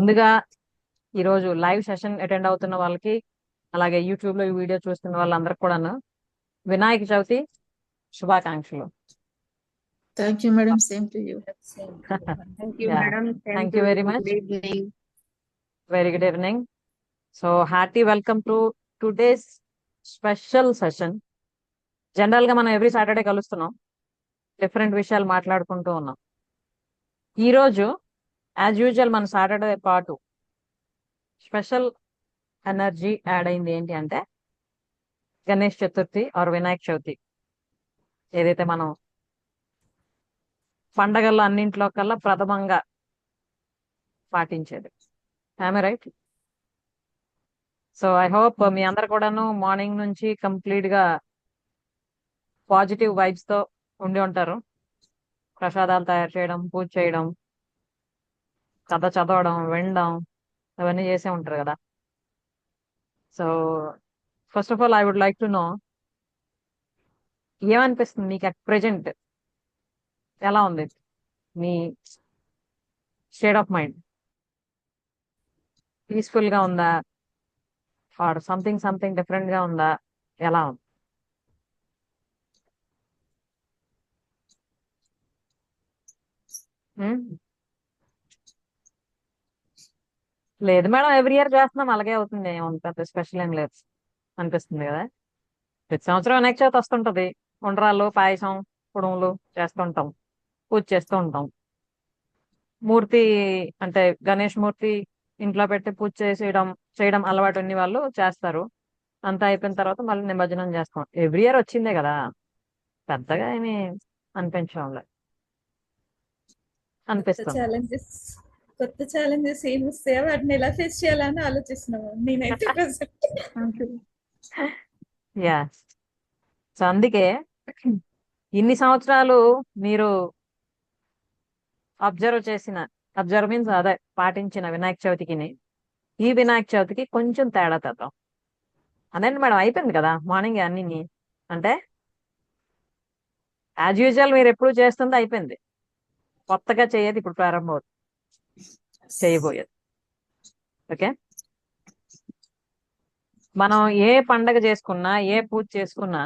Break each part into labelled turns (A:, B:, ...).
A: ముందుగా ఈరోజు live session attend అవుతున్న వాళ్ళకి, అలాగే యూట్యూబ్ లో ఈ వీడియో చూస్తున్న వాళ్ళందరికీ కూడాను వినాయక చవితి శుభాకాంక్షలు.
B: Thank you, madam. Same to you.
C: Thank you,
A: Yeah.
C: madam.
A: Thank you very much.
C: Good evening.
A: Very good evening. So hearty welcome to today's special session. General గా మనం ఎవ్రీ సాటర్డే కలుస్తున్నాం, డిఫరెంట్ విషయాలు మాట్లాడుకుంటూ ఉన్నాం. ఈ రోజు యాజ్ యూజువల్ మన Saturday పాటు special energy add అయింది. ఏంటి అంటే గణేష్ చతుర్థి ఆర్ వినాయక చవితి, ఏదైతే మనం పండగల్లో అన్నింట్లో కల్లా ప్రథమంగా పాటించేది. రైట్? సో ఐ హోప్ మీ అందరు కూడాను మార్నింగ్ నుంచి కంప్లీట్ గా పాజిటివ్ వైబ్స్ తో ఉండి ఉంటారు. ప్రసాదాలు తయారు చేయడం, పూజ చేయడం, కథ చదవడం, వినడం, అవన్నీ చేసే ఉంటారు కదా. So first of all I would like to know, ఏమనిపిస్తుంది మీకు అట్ ప్రెజెంట్? ఎలా ఉంది మీ స్టేట్ ఆఫ్ మైండ్? పీస్ఫుల్ గా ఉందా ఆర్ సంథింగ్ డిఫరెంట్ గా ఉందా? ఎలా ఉంది? హ్మ్? లేదు మేడం, ఎవ్రీ ఇయర్ చేస్తున్నాం, అలాగే అవుతుంది, ఏమంత పెద్ద స్పెషల్ ఏం లేదు అనిపిస్తుంది కదా. ప్రతి సంవత్సరం వినాయక చవితి వస్తుంటది, ఉండ్రాళ్ళు, పాయసం, కుడుములు చేస్తుంటాం, పూజ చేస్తూ ఉంటాం. మూర్తి అంటే గణేష్ మూర్తి ఇంట్లో పెట్టి పూజ చేయడం అలవాటు ఉన్న వాళ్ళు చేస్తారు. అంతా అయిపోయిన తర్వాత మళ్ళీ నిమజ్జనం చేస్తాం. ఎవ్రీ ఇయర్ వచ్చిందే కదా, పెద్దగా ఏమి అనిపించడం లేదు,
B: కొత్త
A: అనిపిస్తుంది.
B: ఛాలెంజెస్ కొత్త ఛాలెంజెస్ ఏమి వస్తాయో వాటిని ఎలా ఫేస్ చేయాలని ఆలోచిస్తున్నాము నేనైతే present.
A: యా. సో అందుకే ఇన్ని సంవత్సరాలు మీరు అబ్జర్వ్ మీన్స్ అదే పాటించిన వినాయక చవితికి ఈ వినాయక చవితికి కొంచెం తేడా తెద్దాం. అదేంటి మేడం, అయిపోయింది కదా మార్నింగ్ అన్ని. అంటే యాజ్ యూజువల్ మీరు ఎప్పుడు చేస్తుంది అయిపోయింది, కొత్తగా చేయదు ఇప్పుడు ప్రారంభం అవుతుంది, చేయబోయేది. ఓకే, మనం ఏ పండగ చేసుకున్నా, ఏ పూజ చేసుకున్నా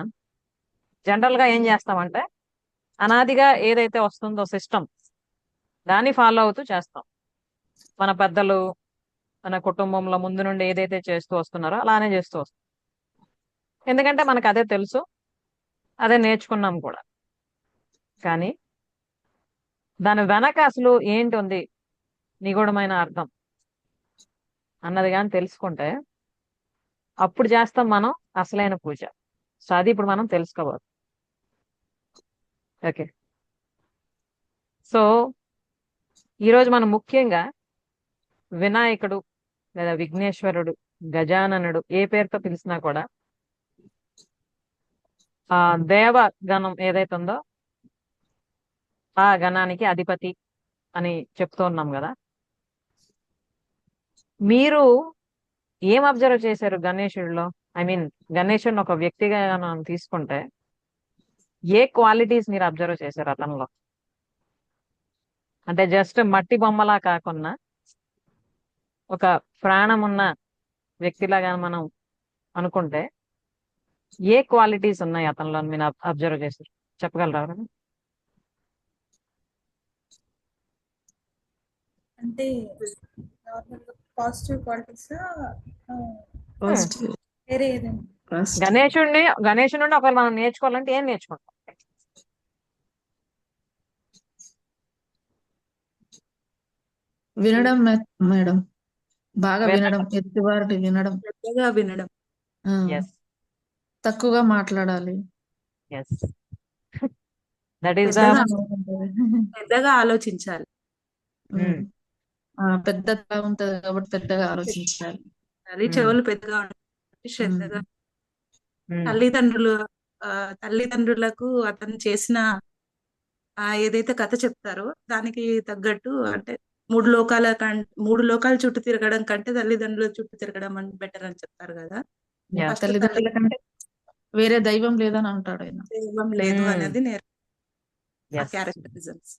A: జనరల్ గా ఏం చేస్తామంటే అనాదిగా ఏదైతే వస్తుందో సిస్టమ్, దాన్ని ఫాలో అవుతూ చేస్తాం. మన పెద్దలు మన కుటుంబంలో ముందు నుండి ఏదైతే చేస్తూ వస్తున్నారో అలానే చేస్తూ వస్తాం. ఎందుకంటే మనకు అదే తెలుసు, అదే నేర్చుకున్నాం కూడా. కానీ దాని వెనక అసలు ఏంటి ఉంది, నిగూఢమైన అర్థం అన్నది కానీ తెలుసుకుంటే అప్పుడు చేస్తాం మనం అసలైన పూజ. సో అది ఇప్పుడు మనం తెలుసుకోవాలి. ఓకే, సో ఈరోజు మనం ముఖ్యంగా వినాయకుడు లేదా విఘ్నేశ్వరుడు, గజాననుడు, ఏ పేరుతో పిలిచినా కూడా ఆ దేవ గణం ఏదైతే ఉందో ఆ గణానికి అధిపతి అని చెప్తూ ఉన్నాం కదా. మీరు ఏం అబ్జర్వ్ చేశారు గణేశుడిలో? ఐ మీన్ గణేశుడిని ఒక వ్యక్తిగా మనం తీసుకుంటే ఏ క్వాలిటీస్ మీరు అబ్జర్వ్ చేశారు అతనిలో? అంటే జస్ట్ మట్టి బొమ్మలా కాకుండా ఒక ప్రాణం ఉన్న వ్యక్తిలాగా మనం అనుకుంటే ఏ క్వాలిటీస్ ఉన్నాయి అతనిలో మీరు అబ్జర్వ్ చేశారు? చెప్పగలరా ఎవరైనా?
B: అంటే పాజిటివ్ క్వాలిటీస్
C: Positive.
B: వేరే ఏదైనా
C: Positive.
A: గణేశుడి నుండి ఒకవేళ మనం నేర్చుకోవాలంటే ఏం నేర్చుకుంటాం?
B: వినడం మేడం, బాగా
A: వినడం.
B: వినడం, ఎదుటివారిని వినడం,
C: పెద్దగా వినడం.
A: ఎస్,
B: తక్కువగా మాట్లాడాలి,
A: ఎస్, దట్ ఈస్ ద
C: పెద్దగా ఆలోచించాలి.
B: పెద్దగా ఉంటది కాబట్టి పెద్దగా ఆలోచించాలి,
C: అది చెవులు పెద్దగా ఉంటాయి, శ్రద్ధగా. తల్లిదండ్రులకు అతను చేసిన ఏదైతే కథ చెప్తారో దానికి తగ్గట్టు, అంటే మూడు లోకాల చుట్టూ తిరగడం కంటే తల్లిదండ్రుల చుట్టూ తిరగడం అని బెటర్ అని చెప్తారు కదా. ఫస్ట్
B: తల్లిదండ్రుల కంటే వేరే దైవం లేదని అంటాడు ఆయన.
C: దైవం లేదు అనేది క్యారెక్టరిజమ్స్.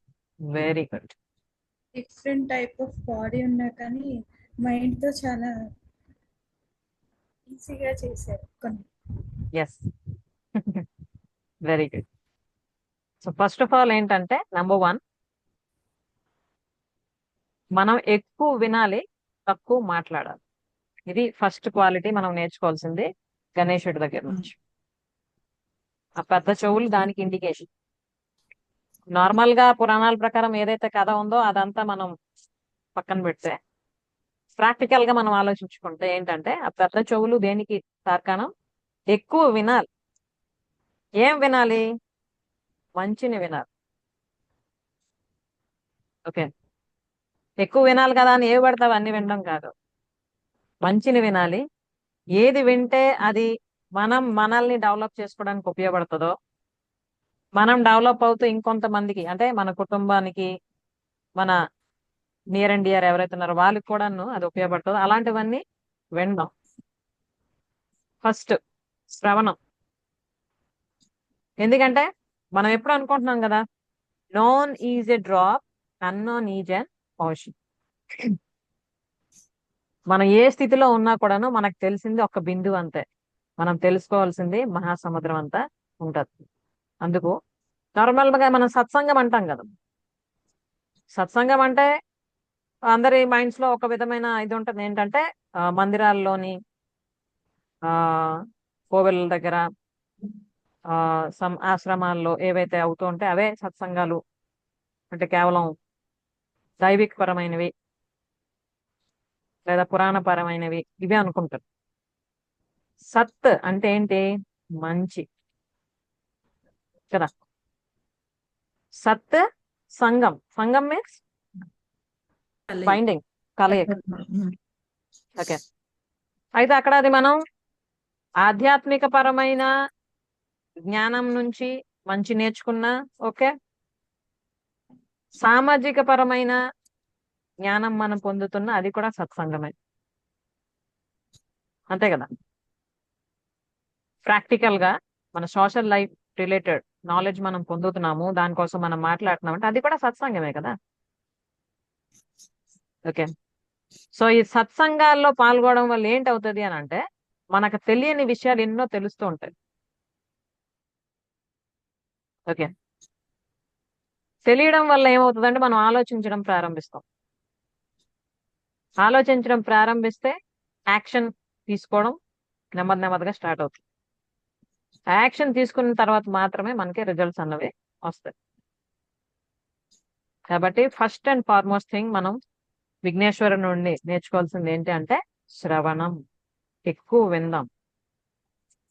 A: Very good.
B: Different type of body ఉన్నా కానీ మైండ్ తో చాలా ఈజీగా చేశారు కొన్ని.
A: Yes. Very good. So first of all ఏంటంటే నంబర్ 1, మనం ఎక్కువ వినాలి, తక్కువ మాట్లాడాలి. ఇది ఫస్ట్ క్వాలిటీ మనం నేర్చుకోవాల్సింది గణేశుడి దగ్గర నుంచి. ఆ పెద్ద చెవులు దానికి ఇండికేషన్. నార్మల్ గా పురాణాల ప్రకారం ఏదైతే కథ ఉందో అదంతా మనం పక్కన పెడితే ప్రాక్టికల్ గా మనం ఆలోచించుకుంటే ఏంటంటే ఆ పెద్ద చెవులు దేనికి తార్కాణం? ఎక్కువ వినాలి. ఏం వినాలి? మంచిని వినాలి. ఓకే, ఎక్కువ వినాలి కదా అని ఏవి పడతావు అన్ని వినడం కాదు, మంచిని వినాలి. ఏది వింటే అది మనల్ని డెవలప్ చేసుకోవడానికి ఉపయోగపడుతుందో, మనం డెవలప్ అవుతూ ఇంకొంతమందికి అంటే మన కుటుంబానికి, మన నియర్ అండ్ డియర్ ఎవరైతే ఉన్నారో వాళ్ళకి కూడాను అది ఉపయోగపడుతుందో అలాంటివన్నీ వినడం. ఫస్ట్ శ్రవణం. ఎందుకంటే మనం ఎప్పుడు అనుకుంటున్నాం కదా, known is a drop, unknown is N ocean. మనం ఏ స్థితిలో ఉన్నా కూడాను మనకు తెలిసింది ఒక బిందువు అంతే, మనం తెలుసుకోవాల్సింది మహాసముద్రం అంతా ఉంటది. అందుకు నార్మల్ గా మనం సత్సంగం అంటాం కదా, సత్సంగం అంటే అందరి మైండ్స్ లో ఒక విధమైన ఇది ఉంటుంది. ఏంటంటే మందిరాల్లోని, ఆ కోవెల దగ్గర, ఆశ్రమాల్లో ఏవైతే అవుతూ ఉంటే అవే సత్సంగాలు అంటే కేవలం దైవిక పరమైనవి లేదా పురాణపరమైనవి ఇవే అనుకుంటారు. సత్ అంటే ఏంటి? మంచి కదా. సత్ సంగం, సంగం మీన్స్
C: కలయిక.
A: బైండింగ్, కలయిక.
C: ఉమ్.
A: ఓకే, అయితే అక్కడ అది మనం ఆధ్యాత్మిక పరమైన జ్ఞానం నుంచి మంచి నేర్చుకున్నా ఓకే, సామాజిక పరమైన జ్ఞానం మనం పొందుతున్న అది కూడా సత్సంగమే, అంతే కదా. ప్రాక్టికల్ గా మన సోషల్ లైఫ్ రిలేటెడ్ నాలెడ్జ్ మనం పొందుతున్నాము, దానికోసం మనం మాట్లాడుతున్నాం అంటే అది కూడా సత్సంగమే కదా. ఓకే, సో ఈ సత్సంగాల్లో పాల్గొనడం వల్ల ఏంటవుతుంది అని అంటే మనకు తెలియని విషయాలు ఎన్నో తెలుస్తూ ఉంటాయి. ఓకే, తెలియడం వల్ల ఏమవుతుందంటే మనం ఆలోచించడం ప్రారంభిస్తాం. ఆలోచించడం ప్రారంభిస్తే యాక్షన్ తీసుకోవడం నెమ్మదిగా స్టార్ట్ అవుతుంది. యాక్షన్ తీసుకున్న తర్వాత మాత్రమే మనకి రిజల్ట్స్ అన్నవి వస్తాయి. కాబట్టి ఫస్ట్ అండ్ ఫార్మోస్ట్ థింగ్ మనం విఘ్నేశ్వరు నుండి నేర్చుకోవాల్సింది ఏంటి అంటే శ్రవణం. ఎక్కువ విందాం.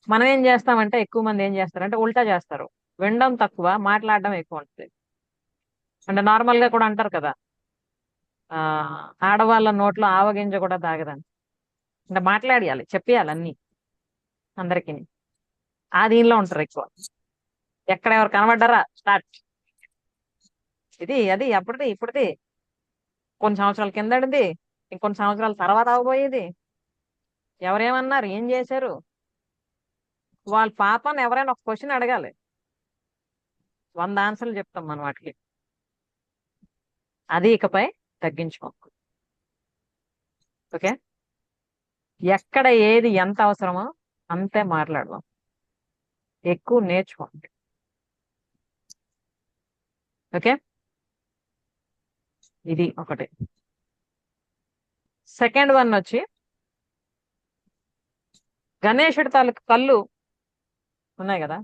A: మనం ఏం చేస్తామంటే ఎక్కువ మంది ఏం చేస్తారంటే ఉల్టా చేస్తారు, వినడం తక్కువ, మాట్లాడడం ఎక్కువ ఉంటుంది. అంటే నార్మల్ గా కూడా అంటారు కదా, ఆ ఆడవాళ్ళ నోట్లో ఆవగింజ కూడా తాగదని. అంటే మాట్లాడియాలి, చెప్పేయాలి అన్ని అందరికి. ఆ దీనిలో ఉంటారు ఎక్కువ. ఎక్కడ ఎవరు కనబడ్డారా స్టార్ట్, ఇది అది అప్పటిది ఇప్పటిది, కొన్ని సంవత్సరాల కిందటిది, ఇంకొన్ని సంవత్సరాల తర్వాత అవబోయేది, ఎవరేమన్నారు, ఏం చేశారు, వాళ్ళ పాపని ఎవరైనా ఒక క్వశ్చన్ అడగాలి, 100 ఆన్సర్లు చెప్తాం మనం వాటికి. అది ఇకపై తగ్గించుకో. ఓకే, ఎక్కడ ఏది ఎంత అవసరమో అంతే మాట్లాడదాం, ఎక్కువ నేర్చుకోండి. ఓకే, ఇది ఒకటి. సెకండ్ వన్ వచ్చి గణేశుడి తాలూకు కళ్ళు ఉన్నాయి కదా,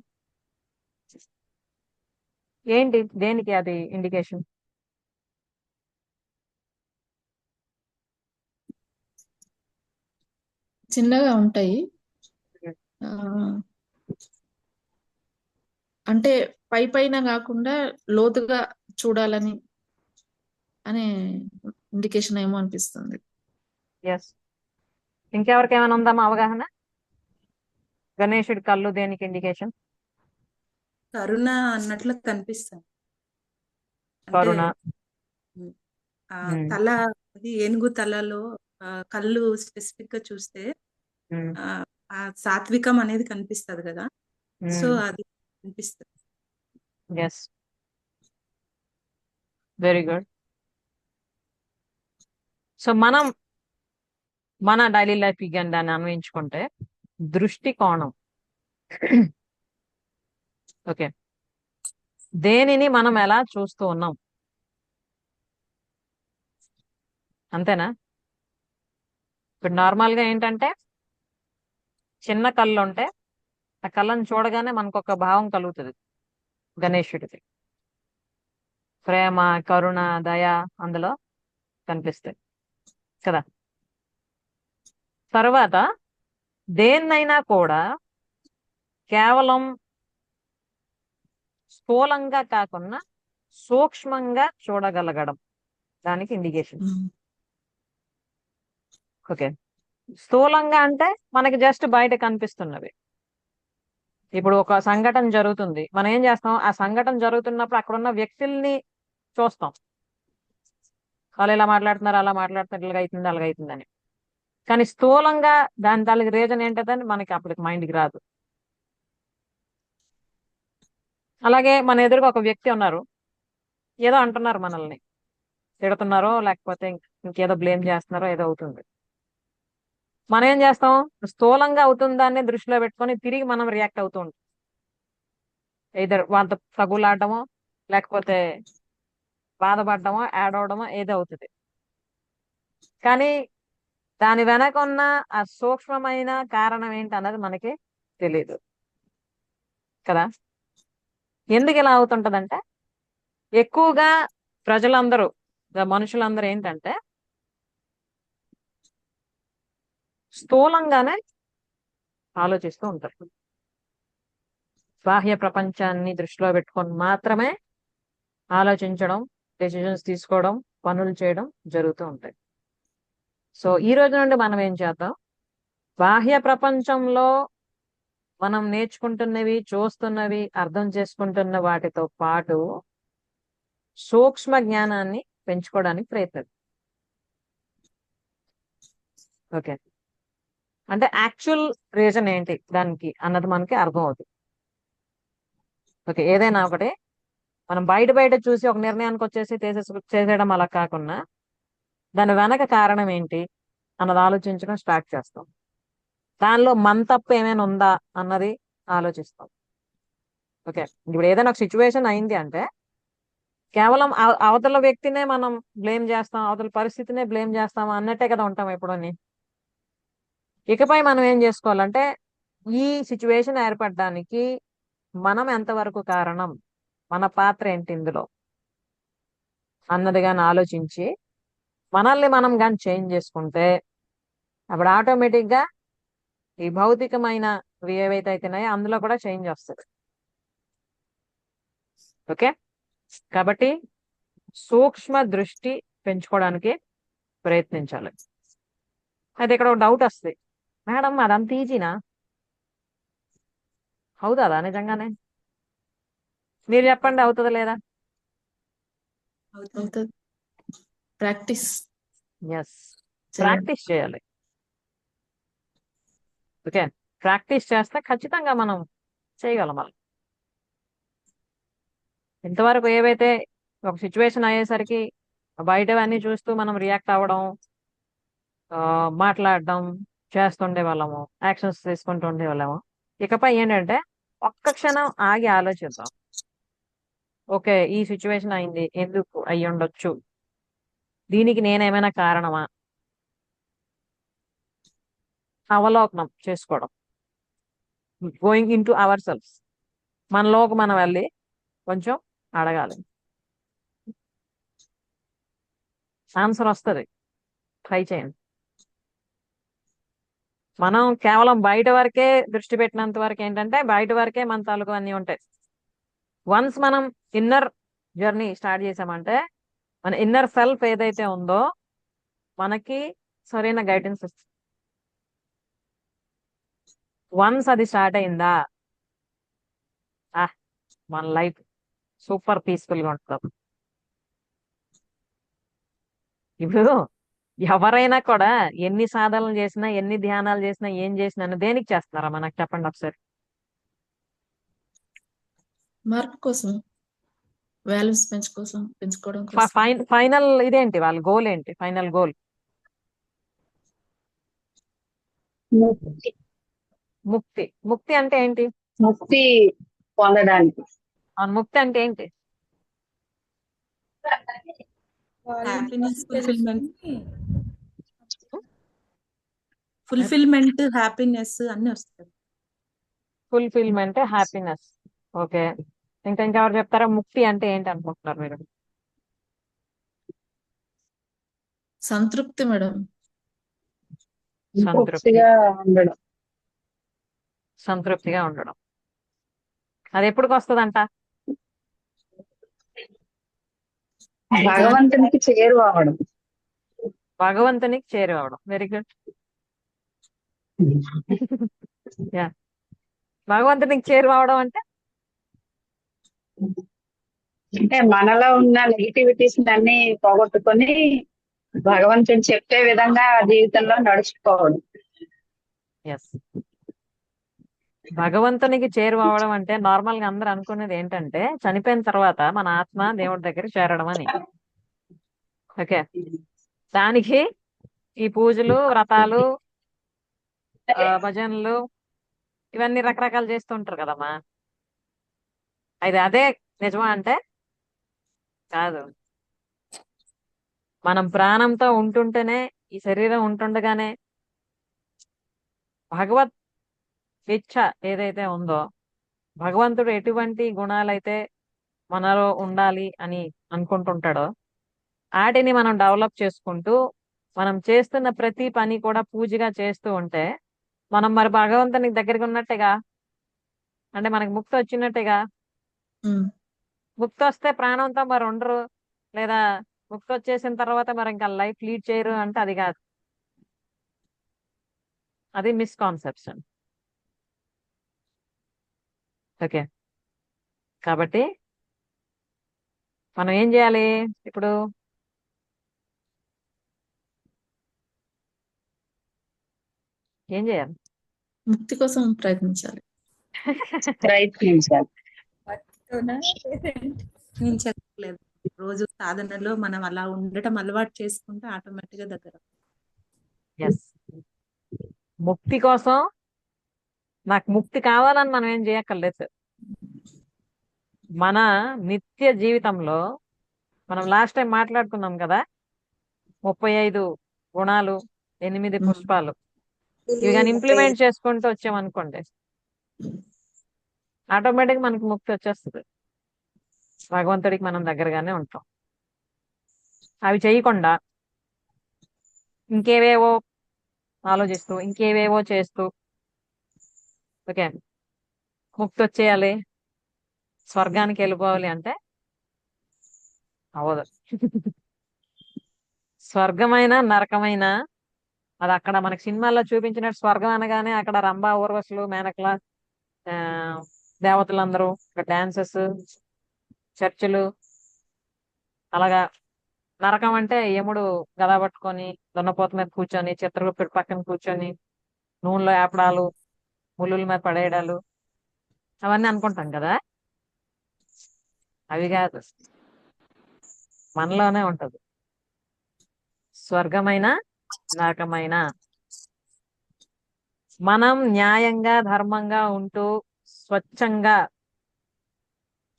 A: ఏంటి దేనికి అది ఇండికేషన్?
D: చిన్నగా ఉంటాయి. ఆ, అంటే పైన కాకుండా లోతుగా చూడాలని అనే ఇండికేషన్ ఏమో అనిపిస్తుంది.
A: ఎస్. ఇంకెవరికి ఏమైనా ఉందామా అవగాహన? గణేశుడి కళ్ళు దేనికి ఇండికేషన్?
C: కరుణ అన్నట్లు కనిపిస్తాను. అంటే
A: కరుణ.
C: ఆ
A: ఉమ్,
C: తల, అది ఏనుగు తలలో కళ్ళు స్పెసిఫిక్ గా చూస్తే
A: ఉమ్,
C: ఆ సాత్వికం అనేది కనిపిస్తది కదా. సో అది కనిపిస్తుంది.
A: Yes, very good. సో మనం మన డైలీ లైఫ్ కానీ దాన్ని అన్వయించుకుంటే దృష్టికోణం. ఓకే, దేనిని మనం ఎలా చూస్తూ ఉన్నాం, అంతేనా? ఇప్పుడు నార్మల్ గా ఏంటంటే చిన్న కళ్ళు ఉంటే ఆ కళ్ళని చూడగానే మనకు ఒక భావం కలుగుతుంది. గణేశుడిది ప్రేమ, కరుణ, దయ అందులో కనిపిస్తాయి కదా. తర్వాత దేన్నైనా కూడా కేవలం స్థూలంగా కాకుండా సూక్ష్మంగా చూడగలగడం దానికి ఇండికేషన్. ఓకే, స్థూలంగా అంటే మనకి జస్ట్ బయట కనిపిస్తున్నవి. ఇప్పుడు ఒక సంఘటన జరుగుతుంది, మనం ఏం చేస్తాం, ఆ సంఘటన జరుగుతున్నప్పుడు అక్కడ ఉన్న వ్యక్తుల్ని చూస్తాం. వాళ్ళు ఇలా మాట్లాడుతున్నారు, అలా మాట్లాడుతున్నారు, ఇలాగ అవుతుంది, అలాగ అవుతుందని. కానీ స్థూలంగా దాని తాలూకు రీజన్ ఏంటని మనకి అప్పటికి మైండ్కి రాదు. అలాగే మన ఎదురుగా ఒక వ్యక్తి ఉన్నారు, ఏదో అంటున్నారు, మనల్ని తిడుతున్నారో లేకపోతే ఇంకేదో బ్లేమ్ చేస్తున్నారో ఏదో అవుతుంది. మనం ఏం చేస్తాం, స్థూలంగా అవుతుందాన్ని దృష్టిలో పెట్టుకొని తిరిగి మనం రియాక్ట్ అవుతూ ఉంటాం. ఇద్దరు వాళ్ళతో తగులాడటమో లేకపోతే బాధపడటమో యాడ్ అవడమో ఏదో అవుతుంది. కానీ దాని వెనక ఉన్న ఆ సూక్ష్మమైన కారణం ఏంటి అన్నది మనకి తెలియదు కదా. ఎందుకు ఇలా అవుతుంటదంటే ఎక్కువగా ప్రజలందరూ, మనుషులందరూ ఏంటంటే స్థూలంగానే ఆలోచిస్తూ ఉంటారు. బాహ్య ప్రపంచాన్ని దృష్టిలో పెట్టుకొని మాత్రమే ఆలోచించడం, డెసిషన్స్ తీసుకోవడం, పనులు చేయడం జరుగుతూ ఉంటాయి. సో ఈ రోజు నుండి మనం ఏం చేద్దాం, బాహ్య ప్రపంచంలో మనం నేర్చుకుంటున్నవి, చూస్తున్నవి, అర్థం చేసుకుంటున్న వాటితో పాటు సూక్ష్మ జ్ఞానాన్ని పెంచుకోవడానికి ప్రయత్నం. ఓకే, అంటే యాక్చువల్ రీజన్ ఏంటి దానికి అన్నది మనకి అర్థం అవుతుంది. ఓకే, ఏదైనా ఒకటి మనం బయట బయట చూసి ఒక నిర్ణయానికి వచ్చేసి చేసేయడం అలా కాకుండా దాని వెనక కారణం ఏంటి అన్నది ఆలోచించడం స్టార్ట్ చేస్తాం. దానిలో మన తప్పు ఏమైనా ఉందా అన్నది ఆలోచిస్తాం. ఓకే, ఇప్పుడు ఏదైనా ఒక సిచ్యువేషన్ అయింది అంటే కేవలం అవతల వ్యక్తినే మనం బ్లేమ్ చేస్తాం, అవతల పరిస్థితినే బ్లేమ్ చేస్తాం అన్నట్టే కదా ఉంటాం ఎప్పుడని. ఇకపై మనం ఏం చేసుకోవాలంటే ఈ సిచ్యువేషన్ ఏర్పడడానికి మనం ఎంతవరకు కారణం, మన పాత్ర ఏంటి ఇందులో అన్నది కానీ ఆలోచించి మనల్ని మనం కానీ చేంజ్ చేసుకుంటే అప్పుడు ఆటోమేటిక్ గా ఈ భౌతికమైన ఏవైతే అవుతున్నాయో అందులో కూడా చేంజ్ వస్తుంది. ఓకే, కాబట్టి సూక్ష్మ దృష్టి పెంచుకోవడానికి ప్రయత్నించాలి. అయితే ఇక్కడ ఒక డౌట్ వస్తుంది, మేడం అదంత ఈజీనా, అవుతుందా నిజంగానే? మీరు చెప్పండి, అవుతుందా లేదా?
C: అవుతుంది.
D: అవుతుంది. ప్రాక్టీస్
A: ఎస్,
D: చేయాలి.
A: ప్రాక్టీస్ చేయాలి. ఓకే, ప్రాక్టీస్ చేస్తే ఖచ్చితంగా మనం చేయగలం. మనం ఇంతవరకు ఏవైతే ఒక సిచ్యువేషన్ అయ్యేసరికి బయటవన్నీ చూస్తూ మనం రియాక్ట్ అవ్వడం, మాట్లాడడం చేస్తుండే వాళ్ళము, యాక్షన్స్ తీసుకుంటూ ఉండే వాళ్ళము. ఇకపై ఏంటంటే ఒక్క క్షణం ఆగి ఆలోచిద్దాం. ఓకే, ఈ సిచ్యువేషన్ అయింది, ఎందుకు అయ్యి ఉండొచ్చు, దీనికి నేనేమైనా కారణమా, అవలోకనం చేసుకోవడం, going into ourselves, మనలోకి మనం వెళ్ళి కొంచెం అడగాలి, ఆన్సర్ వస్తుంది. ట్రై చేయండి. మనం కేవలం బయట వరకే దృష్టి పెట్టినంత వరకు ఏంటంటే బయట వరకే మన తాలూకు అన్నీ ఉంటాయి. వన్స్ మనం ఇన్నర్ జర్నీ స్టార్ట్ చేసామంటే మన ఇన్నర్ సెల్ఫ్ ఏదైతే ఉందో మనకి సరైన గైడెన్స్ ఇస్తుంది. వన్స్ అది స్టార్ట్ అయిందా మన లైఫ్ సూపర్ పీస్ఫుల్ గా ఉంటుంది. ఇప్పుడు ఎవరైనా కూడా ఎన్ని సాధనలు చేసినా, ఎన్ని ధ్యానాలు చేసినా, ఏం చేసినా దేనికి చేస్తున్నారా మనకు చెప్పండి ఒకసారి.
D: మార్క్ కోసం, వాల్యూస్ పెంచుకోవడం కోసం.
A: ఫైనల్ ఇదేంటి వాళ్ళ గోల్ ఏంటి, ఫైనల్ గోల్
E: ముక్తి
A: ముక్తి. ముక్తి అంటే ఏంటి?
E: ముక్తి పొందడానికి.
A: అవును, ముక్తి అంటే ఏంటి?
B: వాళ్ళని
C: హ్యాపీనెస్, ఫుల్ఫిల్మెంట్,
B: తెలుసుకుని
C: ఫుల్ఫిల్మెంట్, హ్యాపీనెస్ అన్ని వస్తాయి.
A: Fulfilment, happiness. ఓకే. ఇంకెవరు చెప్తారా? ముక్తి అంటే ఏంటి అనుకుంటున్నారు మీరు?
D: సంతృప్తి మేడం.
A: సంతృప్తి.
E: తృప్తిగా ఉండడం.
A: సంతృప్తిగా ఉండడం. అది ఎప్పటికి వస్తుందంట?
E: భగవంతునికి చేరువవడం.
A: భగవంతునికి చేరువవడం. Very good. యా, భగవంతునికి చేరువవడం అంటే
E: అంటే మనలో ఉన్న నెగిటివిటీస్ అన్ని పోగొట్టుకొని భగవంతుడు చెప్పే విధంగా జీవితంలో నడుచుకోవడం.
A: ఎస్, భగవంతునికి చేరువవడం అంటే నార్మల్ గా అందరూ అనుకునేది ఏంటంటే చనిపోయిన తర్వాత మన ఆత్మ దేవుడి దగ్గర చేరడం అని. ఓకే, దానికి ఈ పూజలు, వ్రతాలు, భజనలు ఇవన్నీ రకరకాలు చేస్తూ ఉంటారు కదమ్మా. అదే నిజమా అంటే కాదు. మనం ప్రాణంతో ఉంటుంటేనే, ఈ శరీరం ఉంటుండగానే భగవత్ ఇచ్ఛ ఏదైతే ఉందో, భగవంతుడు ఎటువంటి గుణాలైతే మనలో ఉండాలి అని అనుకుంటుంటాడో వాటిని మనం డెవలప్ చేసుకుంటూ మనం చేస్తున్న ప్రతి పని కూడా పూజగా చేస్తూ ఉంటే మనం మరి భగవంతునికి దగ్గరికి ఉన్నట్టేగా. అంటే మనకి ముక్తి వచ్చినట్టేగా.
D: ఉమ్.
A: ముక్తి వస్తే ప్రాణంతో మరి ఉండరు, లేదా ముక్తి వచ్చేసిన తర్వాత మరి ఇంకా లైఫ్ లీడ్ చేయరు అంటే అది కాదు. అది మిస్కాన్సెప్షన్. ఓకే, కాబట్టి మనం ఏం చేయాలి ఇప్పుడు? ఏం చేయాలి?
D: ముక్తి కోసం ప్రయత్నించాలి.
E: ప్రయత్నించాలి.
B: భక్తితోనా లేదంటే
C: నేను చెప్పలేదు, రోజు సాధనలో మనం అలా ఉండటం అలవాటు చేసుకుంటే ఆటోమేటిక్ గా దగ్గర.
A: ఎస్, ముక్తి కోసం నాకు ముక్తి కావాలని మనం ఏం చేయక్కర్లేదు. మన నిత్య జీవితంలో మనం లాస్ట్ టైం మాట్లాడుకున్నాం కదా, 35 గుణాలు, 8 పుష్పాలు, ఇవి కానీ ఇంప్లిమెంట్ చేసుకుంటూ వచ్చామనుకోండి ఆటోమేటిక్ మనకి ముక్తి వచ్చేస్తుంది. భగవంతుడికి మనం దగ్గరగానే ఉంటాం. అవి చేయకుండా ఇంకేవేవో ఆలోచిస్తూ ఇంకేవేవో చేస్తూ ఓకే ముక్తి వచ్చేయాలి, స్వర్గానికి వెళ్ళిపోవాలి అంటే అవదు. స్వర్గమైన నరకమైన అది అక్కడ మనకి సినిమాల్లో చూపించినట్టు స్వర్గం అనగానే అక్కడ రంభా, ఊర్వశులు, మేనకల, ఆ దేవతలందరూ, డాన్సెస్, చర్చిలు, అలాగా. నరకం అంటే యముడు గద పట్టుకొని దున్నపోత మీద కూర్చొని, చిత్రగుప్తుడి పక్కన కూర్చొని నూనెలో ఏపడాలు, ముళ్ళుల మీద పడేయడాలు, అవన్నీ అనుకుంటాం కదా. అవి కాదు, మనలోనే ఉంటది. స్వర్గమైన నరకమైన మనం న్యాయంగా, ధర్మంగా ఉంటూ స్వచ్ఛంగా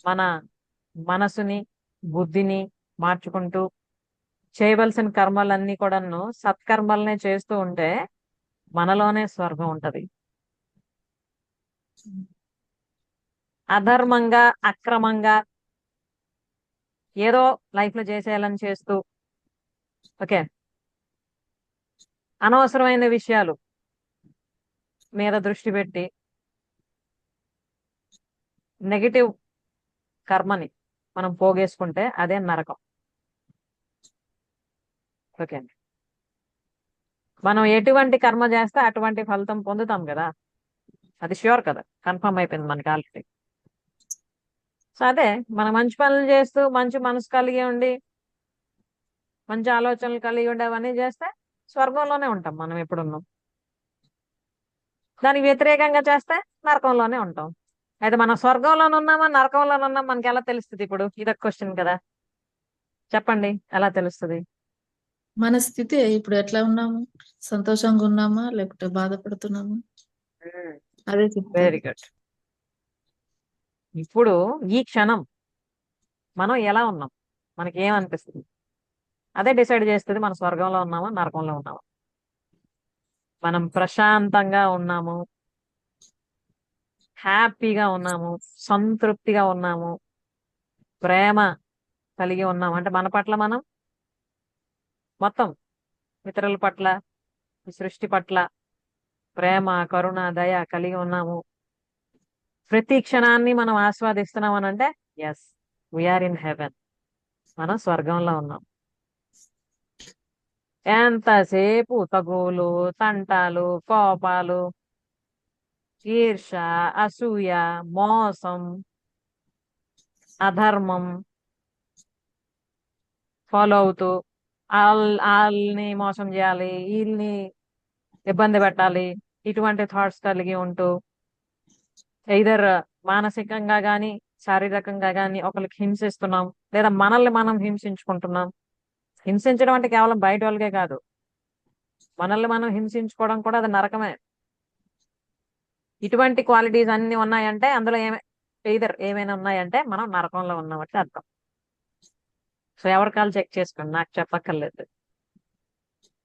A: మన మనసుని, బుద్ధిని మార్చుకుంటూ చేయవలసిన కర్మలన్నీ కూడాను సత్కర్మలనే చేస్తూ ఉంటే మనలోనే స్వర్గం ఉంటది. అధర్మంగా, అక్రమంగా ఏదో లైఫ్ లో చేసేయాలని చేస్తూ ఓకే అనవసరమైన విషయాలు మీద దృష్టి పెట్టి నెగిటివ్ కర్మని మనం పోగేసుకుంటే అదే నరకం. ఓకే, మనం ఎటువంటి కర్మ చేస్తే అటువంటి ఫలితం పొందుతాం కదా, అది ష్యూర్ కదా, కన్ఫర్మ్ అయిపోయింది మనకి ఆల్రెడీ. సో అదే మనం మంచి పనులు చేస్తూ మంచి మనసు కలిగి ఉండి మంచి ఆలోచనలు కలిగి ఉండి అవన్నీ చేస్తే స్వర్గంలోనే ఉంటాం మనం ఎప్పుడున్నాం. దానికి వ్యతిరేకంగా చేస్తే నరకంలోనే ఉంటాం. అయితే మనం స్వర్గంలోనే ఉన్నామా నరకంలోనే ఉన్నాం మనకి ఎలా తెలుస్తుంది? ఇప్పుడు ఇదొక క్వశ్చన్ కదా, చెప్పండి ఎలా తెలుస్తుంది?
D: మన స్థితి ఇప్పుడు ఎట్లా ఉన్నాము? సంతోషంగా ఉన్నామా? లేకపోతే బాధపడుతున్నామా? అదే చెప్తుంది.
A: Very good. ఇప్పుడు ఈ క్షణం మనం ఎలా ఉన్నాం, మనకి ఏమనిపిస్తుంది, అదే డిసైడ్ చేస్తుంది మన స్వర్గంలో ఉన్నామా నరకంలో ఉన్నామా. మనం ప్రశాంతంగా ఉన్నాము, హ్యాపీగా ఉన్నాము, సంతృప్తిగా ఉన్నాము, ప్రేమ కలిగి ఉన్నాము అంటే మన పట్ల మనం మొత్తం ఇతరుల పట్ల, ఈ సృష్టి పట్ల ప్రేమ, కరుణ, దయ కలిగి ఉన్నాము. ప్రతి క్షణాన్ని మనం ఆస్వాదిస్తున్నాం అని అంటే ఎస్, వీఆర్ ఇన్ హెవెన్, మనం స్వర్గంలో ఉన్నాం. ఎంతసేపు తగులు, తంటాలు, కోపాలు, ఈర్ష, అసూయ, మోసం, అధర్మం ఫాలో అవుతూ వాళ్ళని మోసం చేయాలి, వీళ్ళని ఇబ్బంది పెట్టాలి, ఇటువంటి థాట్స్ కలిగి ఉంటూ ఎయిదర్ మానసికంగా గాని శారీరకంగా గాని ఒకరికి హింసిస్తున్నాం, లేదా మనల్ని మనం హింసించుకుంటున్నాం. హింసించడం అంటే కేవలం బయట వాళ్ళకే కాదు, మనల్ని మనం హింసించుకోవడం కూడా అది నరకమే. ఇటువంటి క్వాలిటీస్ అన్ని ఉన్నాయంటే అందులో ఏమైనా ఉన్నాయంటే మనం నరకంలో ఉన్నామంటే అర్థం. సో ఎవరి కాళ్ళు చెక్ చేసుకోండి, నాకు చెప్పక్కర్లేదు.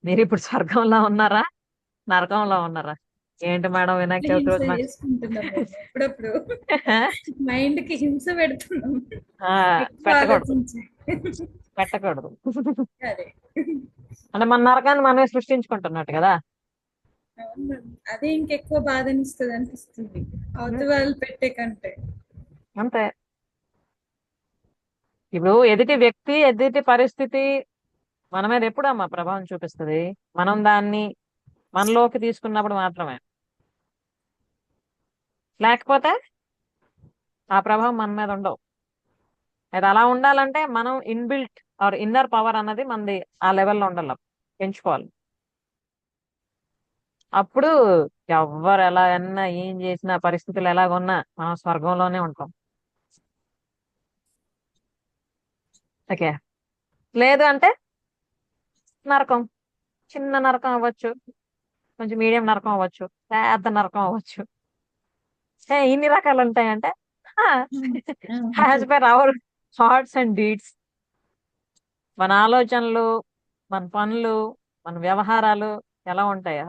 A: మీరు ఇప్పుడు స్వర్గంలో ఉన్నారా నరకంలో ఉన్నారా? ఏంటి మేడం వినాయక చవితి
B: హింస
A: రోజు నాకు
B: చేసుకుంటున్నాం మేము అప్పుడప్పుడు. మైండ్ కి హింస పెడుతున్నాం
A: ఆ,
B: ఎక్కువ
A: పెట్టకూడదు
B: ఆలోచించి.
A: పెట్టకూడదు.
B: అదే
A: అంటే మన నరకాన్ని మనమే సృష్టించుకుంటున్నట్టు కదా.
B: అవును. అదే ఇంకెక్కువ బాధనిస్తుంది అనిపిస్తుంది అవతల వాళ్ళు పెట్టే కంటే.
A: అంతే. ఇప్పుడు ఎదుటి వ్యక్తి, ఎదుటి పరిస్థితి మన మీద ఎప్పుడు అమ్మా ప్రభావం చూపిస్తుంది? మనం దాన్ని మనలోకి తీసుకున్నప్పుడు మాత్రమే. లేకపోతే ఆ ప్రభావం మన మీద ఉండవు. అది అలా ఉండాలంటే మనం ఇన్బిల్ట్ ఆర్ ఇన్నర్ పవర్ అన్నది మనది ఆ లెవెల్లో ఉండాలి, పెంచుకోవాలి. అప్పుడు ఎవ్వరు ఎలా అన్నా ఏం చేసినా పరిస్థితులు ఎలాగున్నా మనం స్వర్గంలోనే ఉంటాం. ఓకే. లేదు అంటే నరకం, చిన్న నరకం అవ్వచ్చు, కొంచెం మీడియం నరకం అవ్వచ్చు, పెద్ద నరకం అవ్వచ్చు. ఇన్ని రకాలు ఉంటాయంటే as per our thoughts and deeds, మన ఆలోచనలు, మన పనులు, మన వ్యవహారాలు ఎలా ఉంటాయో